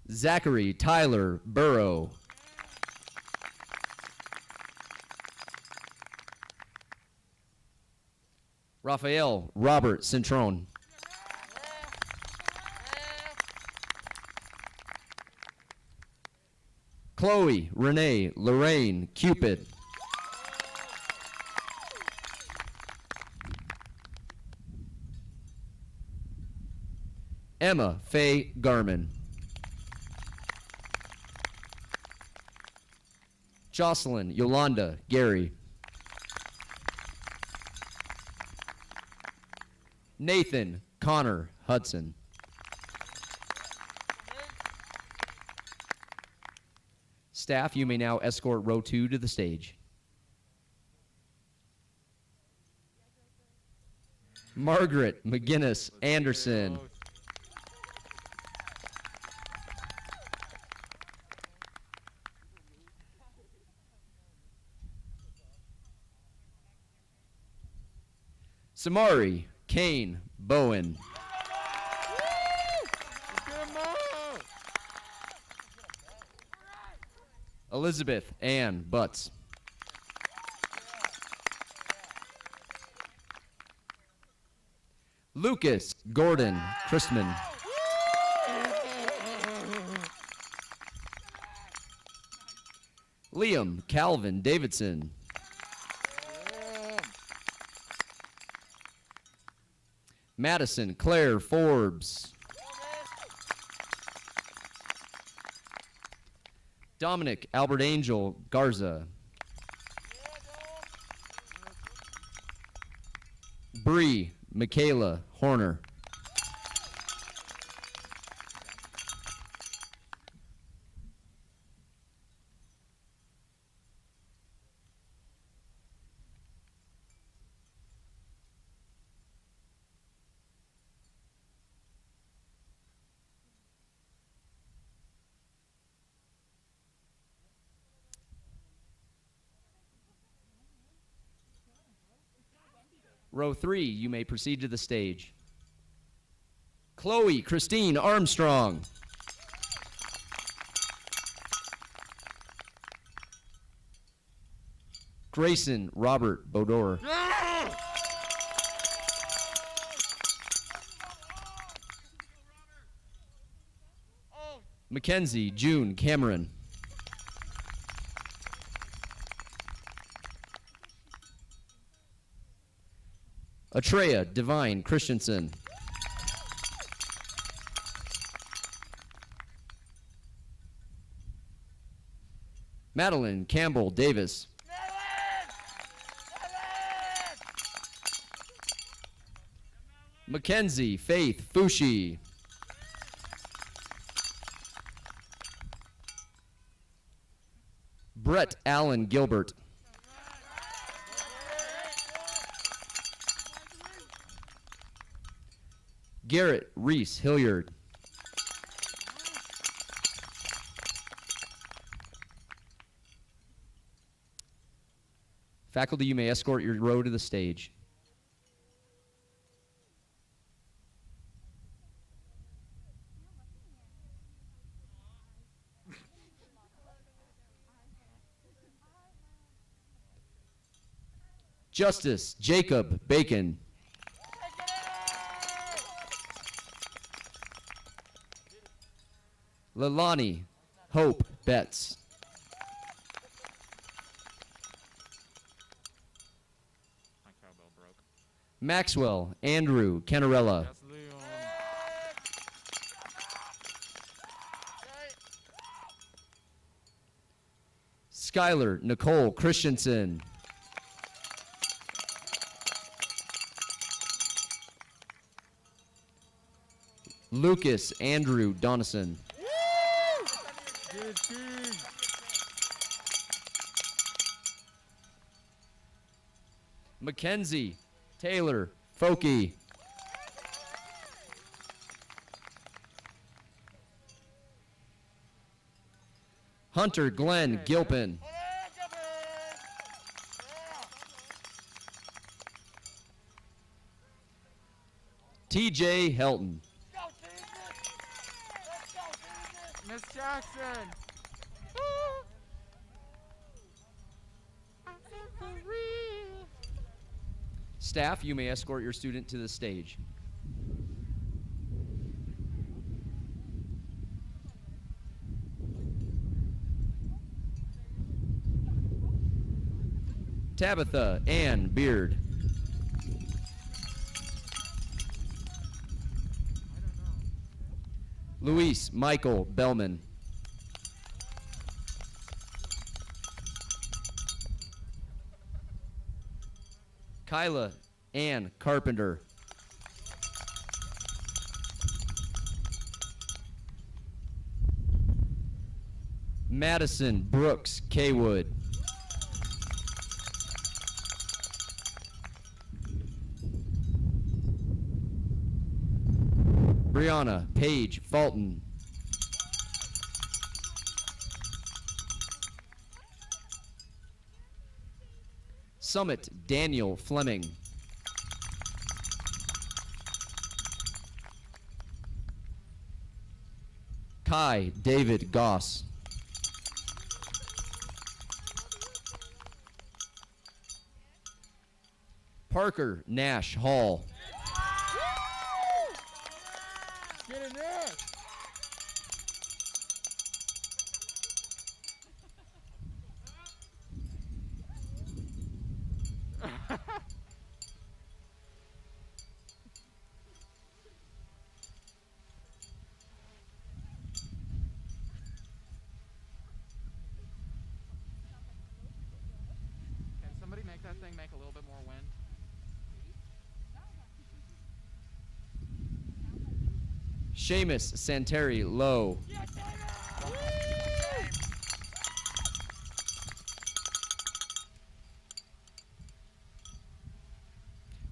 Zachary Tyler Burrow. Raphael Robert Centron. Chloe Renee Lorraine Cupid. Emma Faye Garman. Jocelyn Yolanda Gary. Nathan Connor Hudson. Staff, you may now escort row 2 to the stage. Margaret McGinnis Anderson. Samari Kane Bowen. Elizabeth Ann Butts. Lucas Gordon Christman. Liam Calvin Davidson. Madison Claire Forbes. Dominic Albert Angel Garza. Bree Michaela Horner. Row 3, you may proceed to the stage. Chloe Christine Armstrong. Grayson Robert Bodor. Mackenzie June Cameron. Atreya Divine Christensen. Madeline Campbell Davis. Mackenzie Faith Fushi. Brett Allen Gilbert. Garrett Reese Hilliard. Faculty, you may escort your row to the stage. Justice Jacob Bacon. Lilani Hope Betts. Maxwell Andrew Canarella. Skylar Nicole Christensen. Lucas Andrew Donison. Mackenzie Taylor Folke. Hunter Glenn Gilpin. TJ Helton. Miss Jackson. Staff, you may escort your student to the stage. Tabitha Ann Beard. Luis Michael Bellman. Kyla Ann Carpenter. Madison Brooks Kaywood. Brianna Paige Fulton. Summit Daniel Fleming. Kai David Goss. Parker Nash Hall. Get in there. Can somebody make that thing make a little bit more wind? Seamus Santeri Lowe.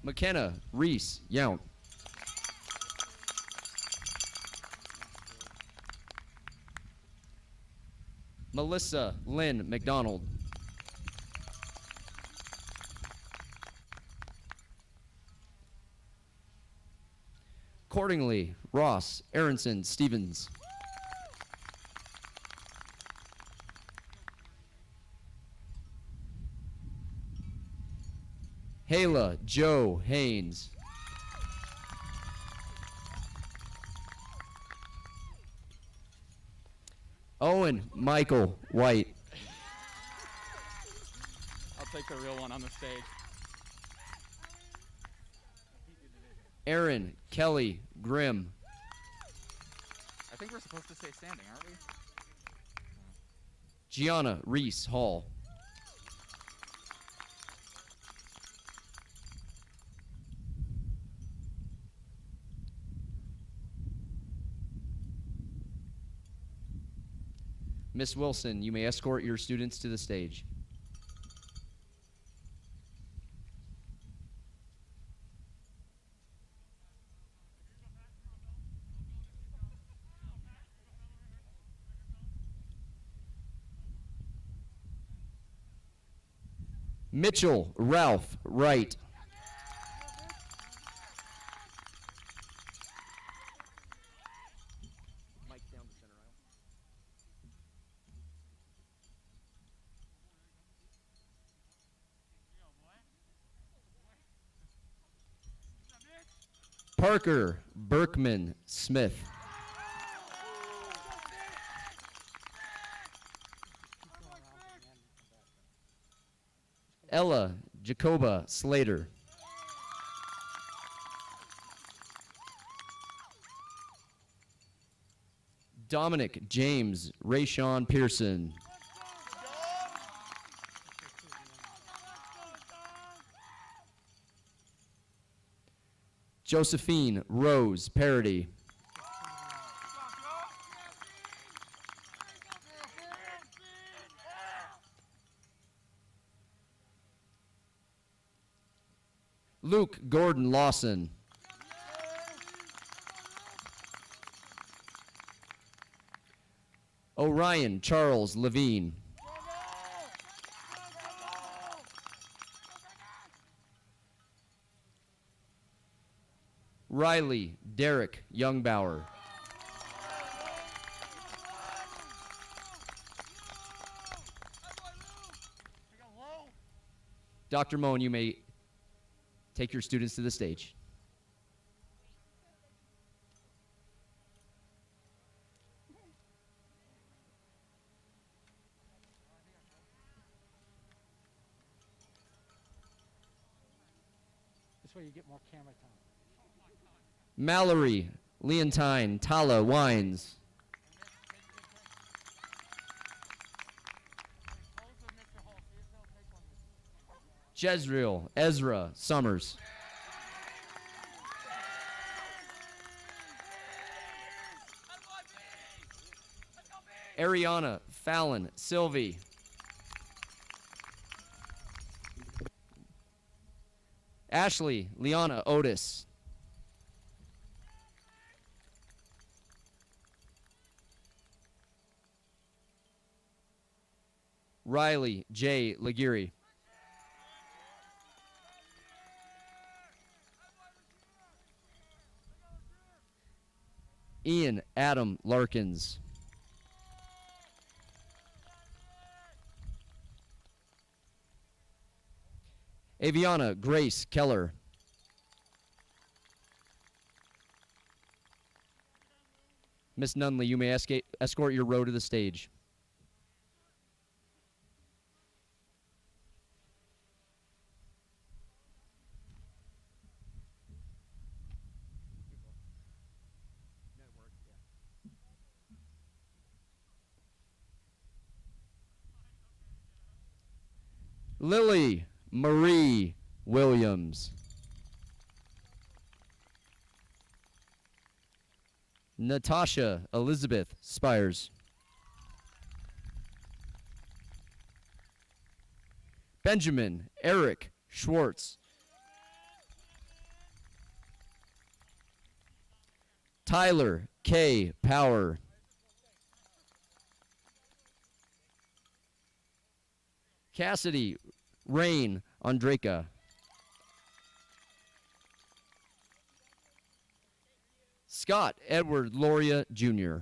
McKenna Reese Yount. Melissa Lynn McDonald. Accordingly, Ross Aronson Stevens. Hayla Joe Haynes. Owen Michael White. I'll take the real one on the stage. Aaron Kelly Grimm. I think we're supposed to say standing, aren't we? Gianna Reese Hall. Miss Wilson, you may escort your students to the stage. Mitchell Ralph Wright. Parker Berkman Smith. Ella Jacoba Slater. Dominic James Rayshawn Pearson. Josephine Rose Parody. Luke Gordon Lawson. Orion Charles Levine. Riley Derek Youngbauer. Dr. Moen, you may take your students to the stage. This way you get more camera time. Mallory Leontine Tala Wines. Jezreel Ezra Summers. Ariana Fallon Sylvie. Ashley Liana Otis. Riley J. Laguirre. Ian Adam Larkins. Aviana Grace Keller. Miss Nunley, you may escort your row to the stage. Lily Marie Williams. Natasha Elizabeth Spires. Benjamin Eric Schwartz. Tyler K. Power. Cassidy Rain Andreka. Scott Edward Loria Jr.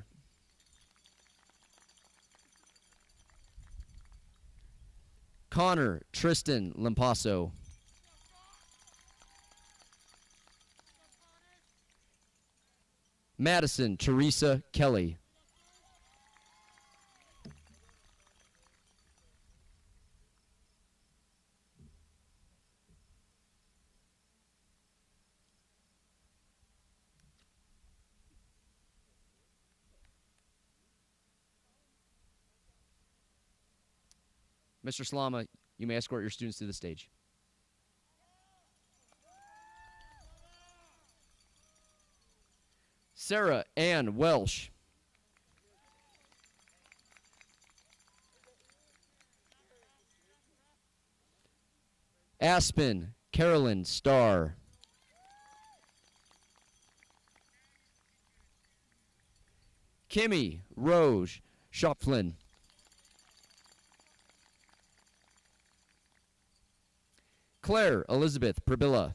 Connor Tristan Lampasso. Madison Teresa Kelly. Mr. Slama, you may escort your students to the stage. Sarah Ann Welsh. Aspen Carolyn Starr. Kimmy Rose Shopflin. Claire Elizabeth Prabilla.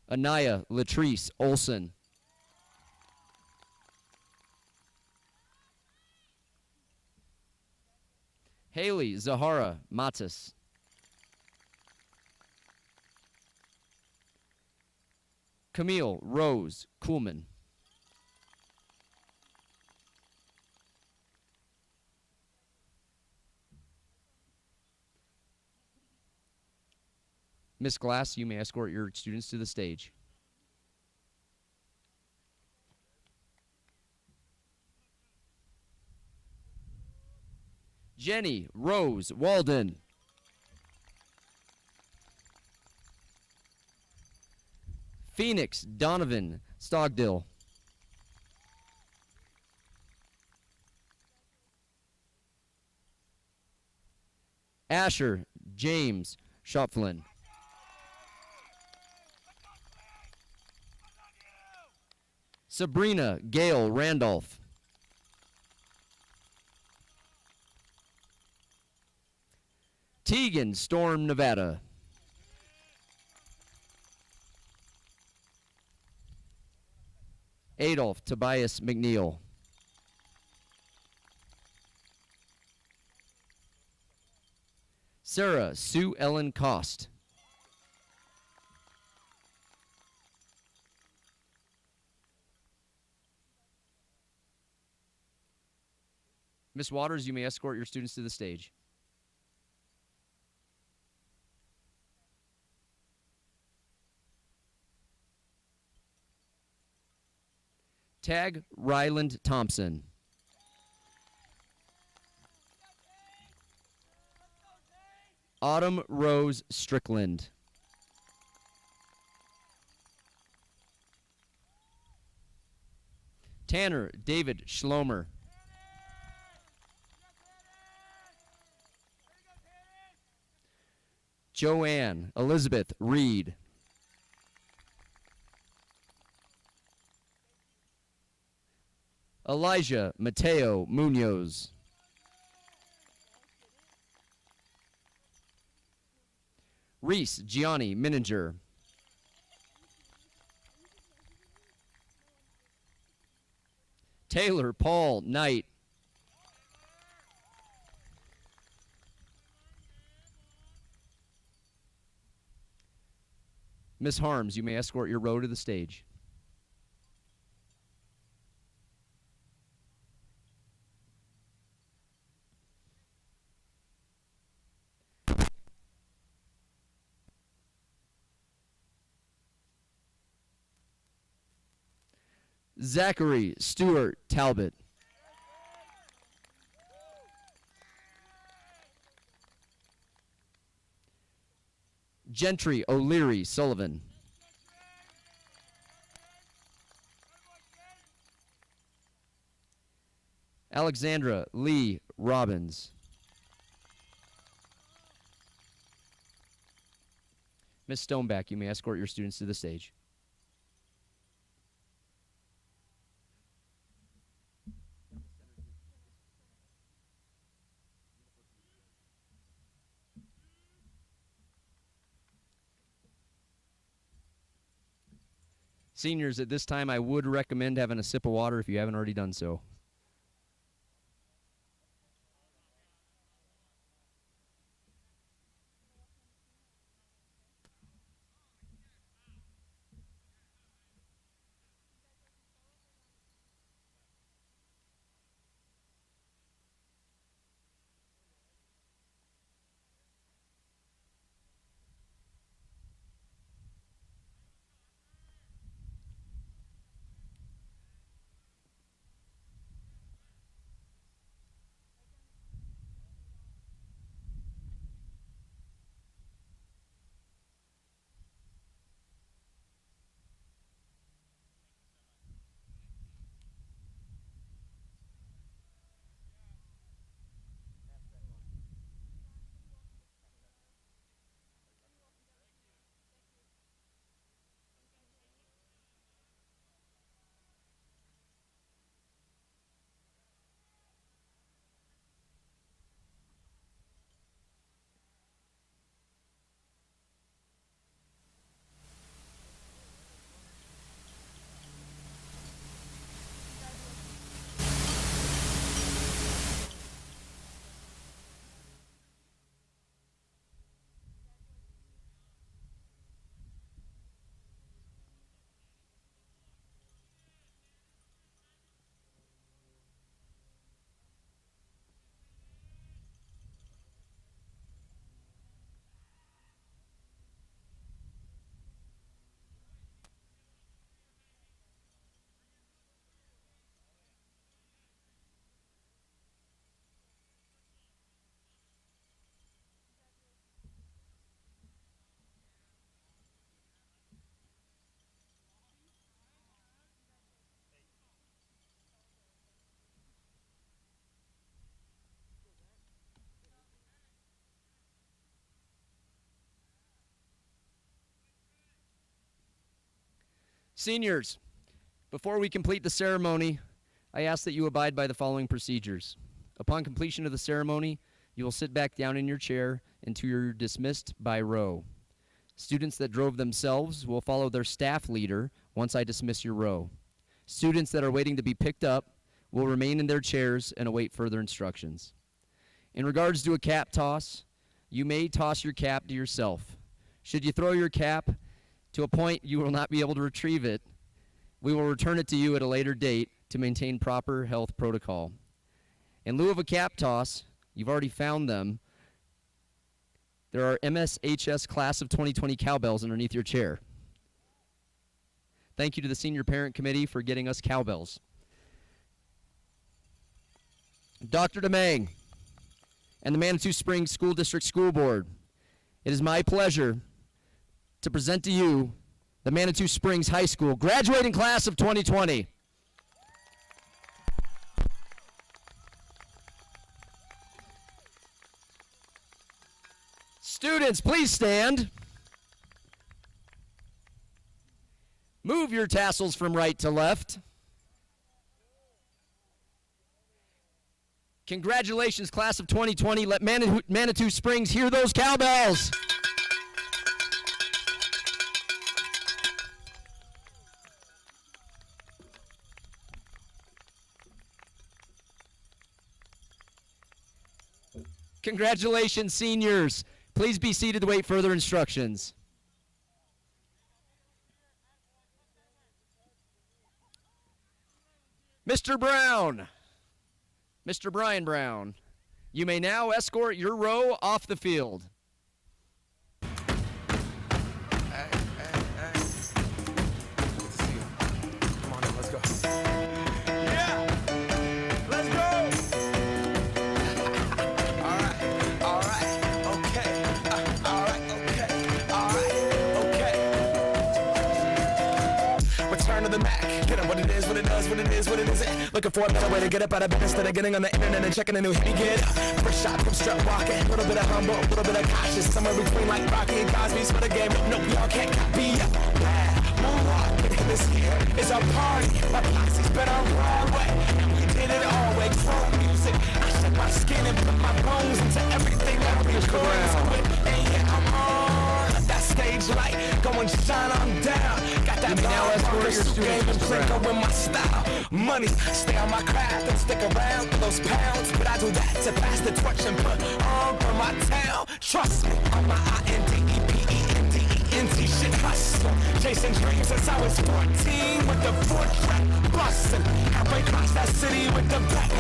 Anaya Latrice Olson. Haley Zahara Matas. Camille Rose Kuhlman. Miss Glass, you may escort your students to the stage. Jenny Rose Walden. Phoenix Donovan Stogdill. Asher James Shopflin. Sabrina Gail Randolph. Tegan Storm, Nevada. Adolph Tobias McNeil. Sarah Sue Ellen Cost. Miss Waters, you may escort your students to the stage. Tag Ryland Thompson. Autumn Rose Strickland. Tanner David Schlomer. Joanne Elizabeth Reed. Elijah Mateo Munoz. Reese Gianni Mininger. Taylor Paul Knight. Miss Harms, you may escort your row to the stage. Zachary Stewart Talbot. Gentry O'Leary Sullivan. Alexandra Lee Robbins. Miss Stoneback, you may escort your students to the stage. Seniors, at this time, I would recommend having a sip of water if you haven't already done so. Seniors, before we complete the ceremony, I ask that you abide by the following procedures. Upon completion of the ceremony, You will sit back down in your chair until you're dismissed by row. Students that drove themselves will follow their staff leader once I dismiss your row. Students that are waiting to be picked up will remain in their chairs and await further instructions. In regards to a cap toss, you may toss your cap to yourself. Should you throw your cap to a point you will not be able to retrieve it, we will return it to you at a later date to maintain proper health protocol. In lieu of a cap toss, you've already found them. There are MSHS Class of 2020 cowbells underneath your chair. Thank you to the Senior Parent Committee for getting us cowbells. Dr. DeMang and the Manitou Springs School District School Board, it is my pleasure to present to you the Manitou Springs High School graduating class of 2020. Students, please stand. Move your tassels from right to left. Congratulations, class of 2020. Let Manitou Springs hear those cowbells. Congratulations, seniors. Please be seated to wait further instructions. Mr. Brown, Mr. Brian Brown, you may now escort your row off the field. Hey. Good to see you. Come on in, let's go. Yeah! Let's go! All right, okay. Return to the Mac. Get up what it is, what it does, what it is, what it isn't. Looking for a better way to get up out of bed instead of getting on the internet and checking a new hit. Get up, first shot from strut walking. A little bit of humble, a little bit of cautious. Somewhere between like Rocky and Cosby's for the game. Nope, y'all can't copy up. Moonwalking, this here is a party. My posse's been on Broadway, and we did it all way. Chrome music, I shed my skin and put my bones into everything that we with. And yeah, I'm on that stage light, going shine on down. Got that now escort your students and Plinko with my style. Money, stay on my craft and stick around for those pounds. But I do that to pass the torch and put on for my town. Trust me, on my INDEPENDENT shit hustler. Chasing dreams since I was 14 with the 4-track bustin'. Halfway across that city with the back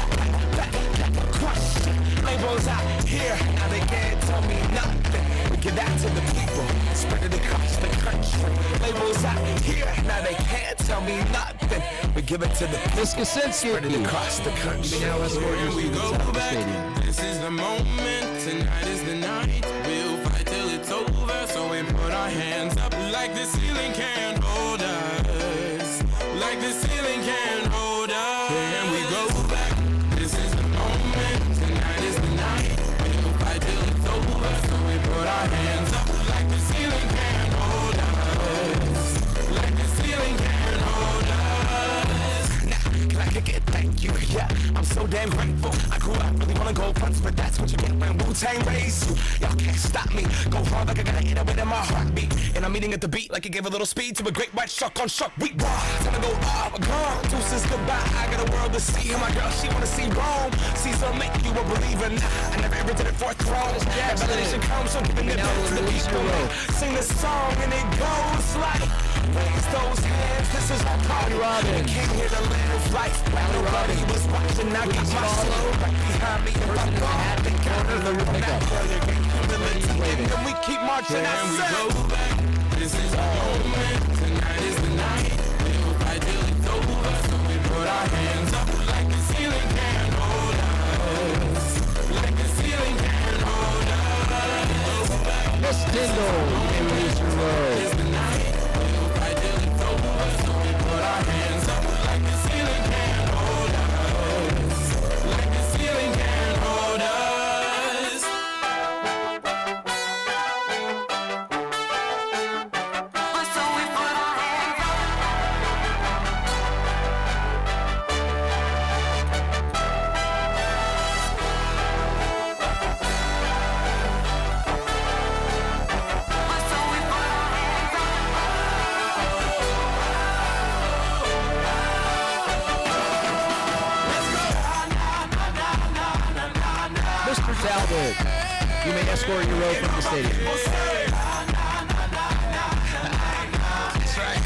crushing. Labels out here, now they can't tell me nothing. We give that to the people, spread it across the country. Labels out here, now they can't tell me nothing. We give it to the people, spread it across the country. Now escort your students out of the stadium. This is the moment, tonight is the night. We'll fight till it's over, so we put our hands up like the ceiling can't hold us. Like the ceiling can't hold us. And we go back. This is the moment, tonight is the night. We'll fight till it's over, so we put our hands up like the ceiling can't hold us. Like the ceiling can't hold us. Now, can I kick it? Thank you. Yeah, I'm so damn grateful. I grew up really wanna go fronts, but that's what you get when Wu-Tang raised you. Y'all can't stop me. Go hard like I gotta hit it within my heartbeat. And I'm eating at the beat like it gave a little speed to a great white shark on shark week. Time to go off, gone. Deuces goodbye. I got a world to see. And my girl, she wanna see Rome. Caesar make you a believer. Nah, I never ever did it for a throne. That validation comes from giving it back to the people. Sing this song and it goes like, raise those hands. This is our party. We came here to live life. Nobody was watching. I got my soul right behind me. If I'm gone, they counter the room. And we keep marching. And we go back. This is the moment. Tonight is the night. We'll fight till it's over. So we put our hands up like the ceiling can't hold us. Like the ceiling can't hold us. Miss Tyndall, you may release your row. It's the night. We'll fight till it's over. So we put our hands up like the ceiling can't hold us. Like the ceiling can't hold us. You may escort your road from the stadium. That's right.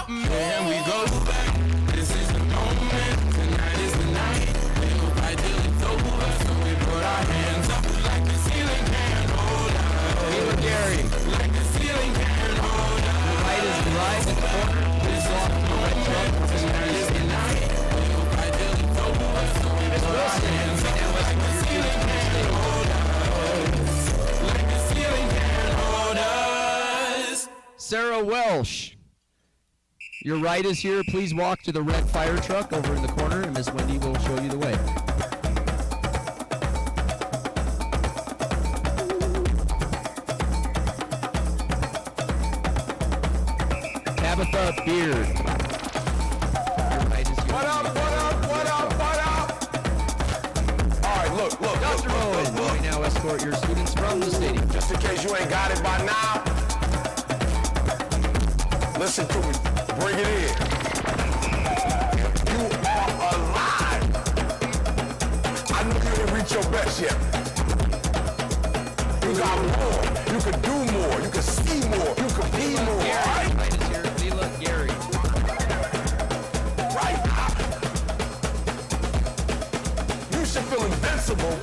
Can we go back? This is the moment. Tonight is the night. We'll fight till it's over. So we put our hands up like the ceiling can't hold us. Neil and Gary. Like the ceiling can't hold us. The right is the right in the corner. Please walk to the red truck. Tonight is the night. We'll fight till it's over. So we put our hands up like the ceiling can't hold us. Like the ceiling can't hold us. Sarah Welsh. Your right is here. Please walk to the red fire truck over in the corner, and Miss Wendy will show you the way. Tabitha Beard. Your right is here. What up? All right, look. Dr. Owen, you may now escort your students from the stadium. Just in case you ain't got it by now, listen to me. Bring it in. You are alive. I know you didn't reach your best yet. You got more. You can do more. You can see more. You can be more. All right? Right is here. Leela Gary. Right. You should feel invincible.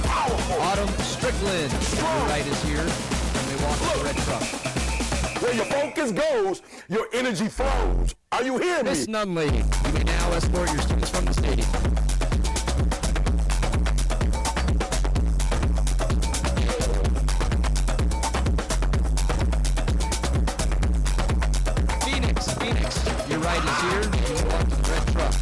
Powerful. Autumn Strickland. Your right is here. You may walk to the red truck. Where your focus goes, your energy flows. Are you hearing me? Miss Nunley, you may now escort your students from the stadium. Phoenix, your right is here. You may walk to the red truck.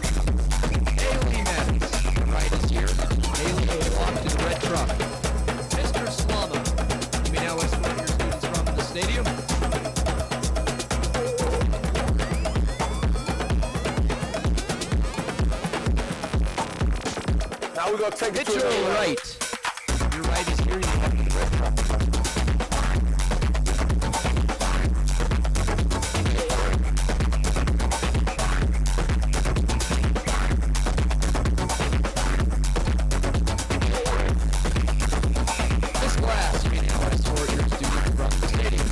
Haley Maddox, your right is here. Haley, you may walk to the red truck. Mr. Slama, you may now escort your students from the stadium. Now we're going to take it to Mitchell the Wright, your right is here. You may walk to the red truck. Miss Glass, you may now escort your students from the stadium.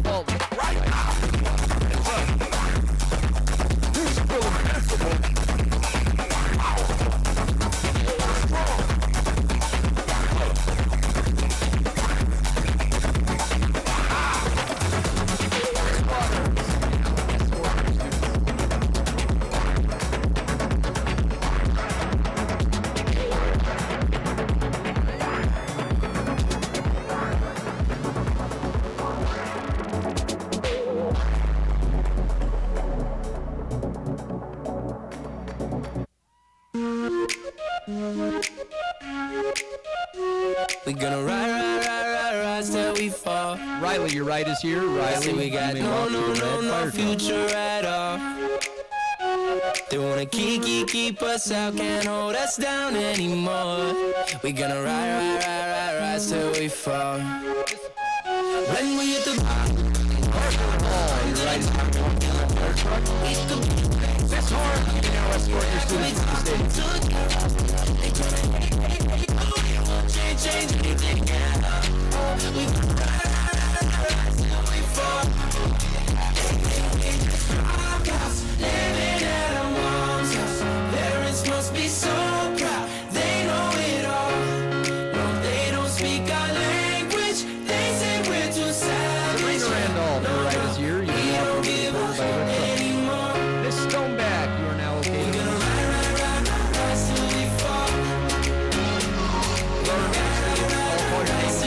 Bolton, Right now. You should feel invincible. Powerful. Strong. We gonna rise till we fall. Riley, your right is here. Riley, See, we you got may walk to the red fire truck. future at all. They wanna keep us out, can't hold us down anymore. We gonna rise till we fall. When we hit the bottom, Your right is here. You may walk to the red fire truck. Miss Horn, you may now escort your students to the stadium. change anything at all. We gonna rise till we fall. Living at a mom's house. Parents must be so proud. They know it all. No, they don't speak our language. They say we're too savage. Serena Randolph, your right is here. You may walk to the red fire truck. Anymore. Miss Stoneback, you are now located. We're gonna rise till we fall. All call your names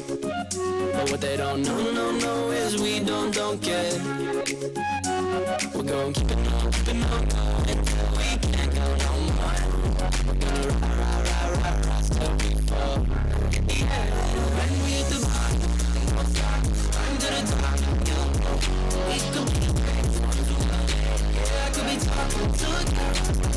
But what they don't know is we don't care. We're gonna keep it on until we can't go no more. We're gonna ride till we fall. Yeah, when we hit the bottom, climb to the top, you know. We could be friends, yeah, I could be talking to a girl.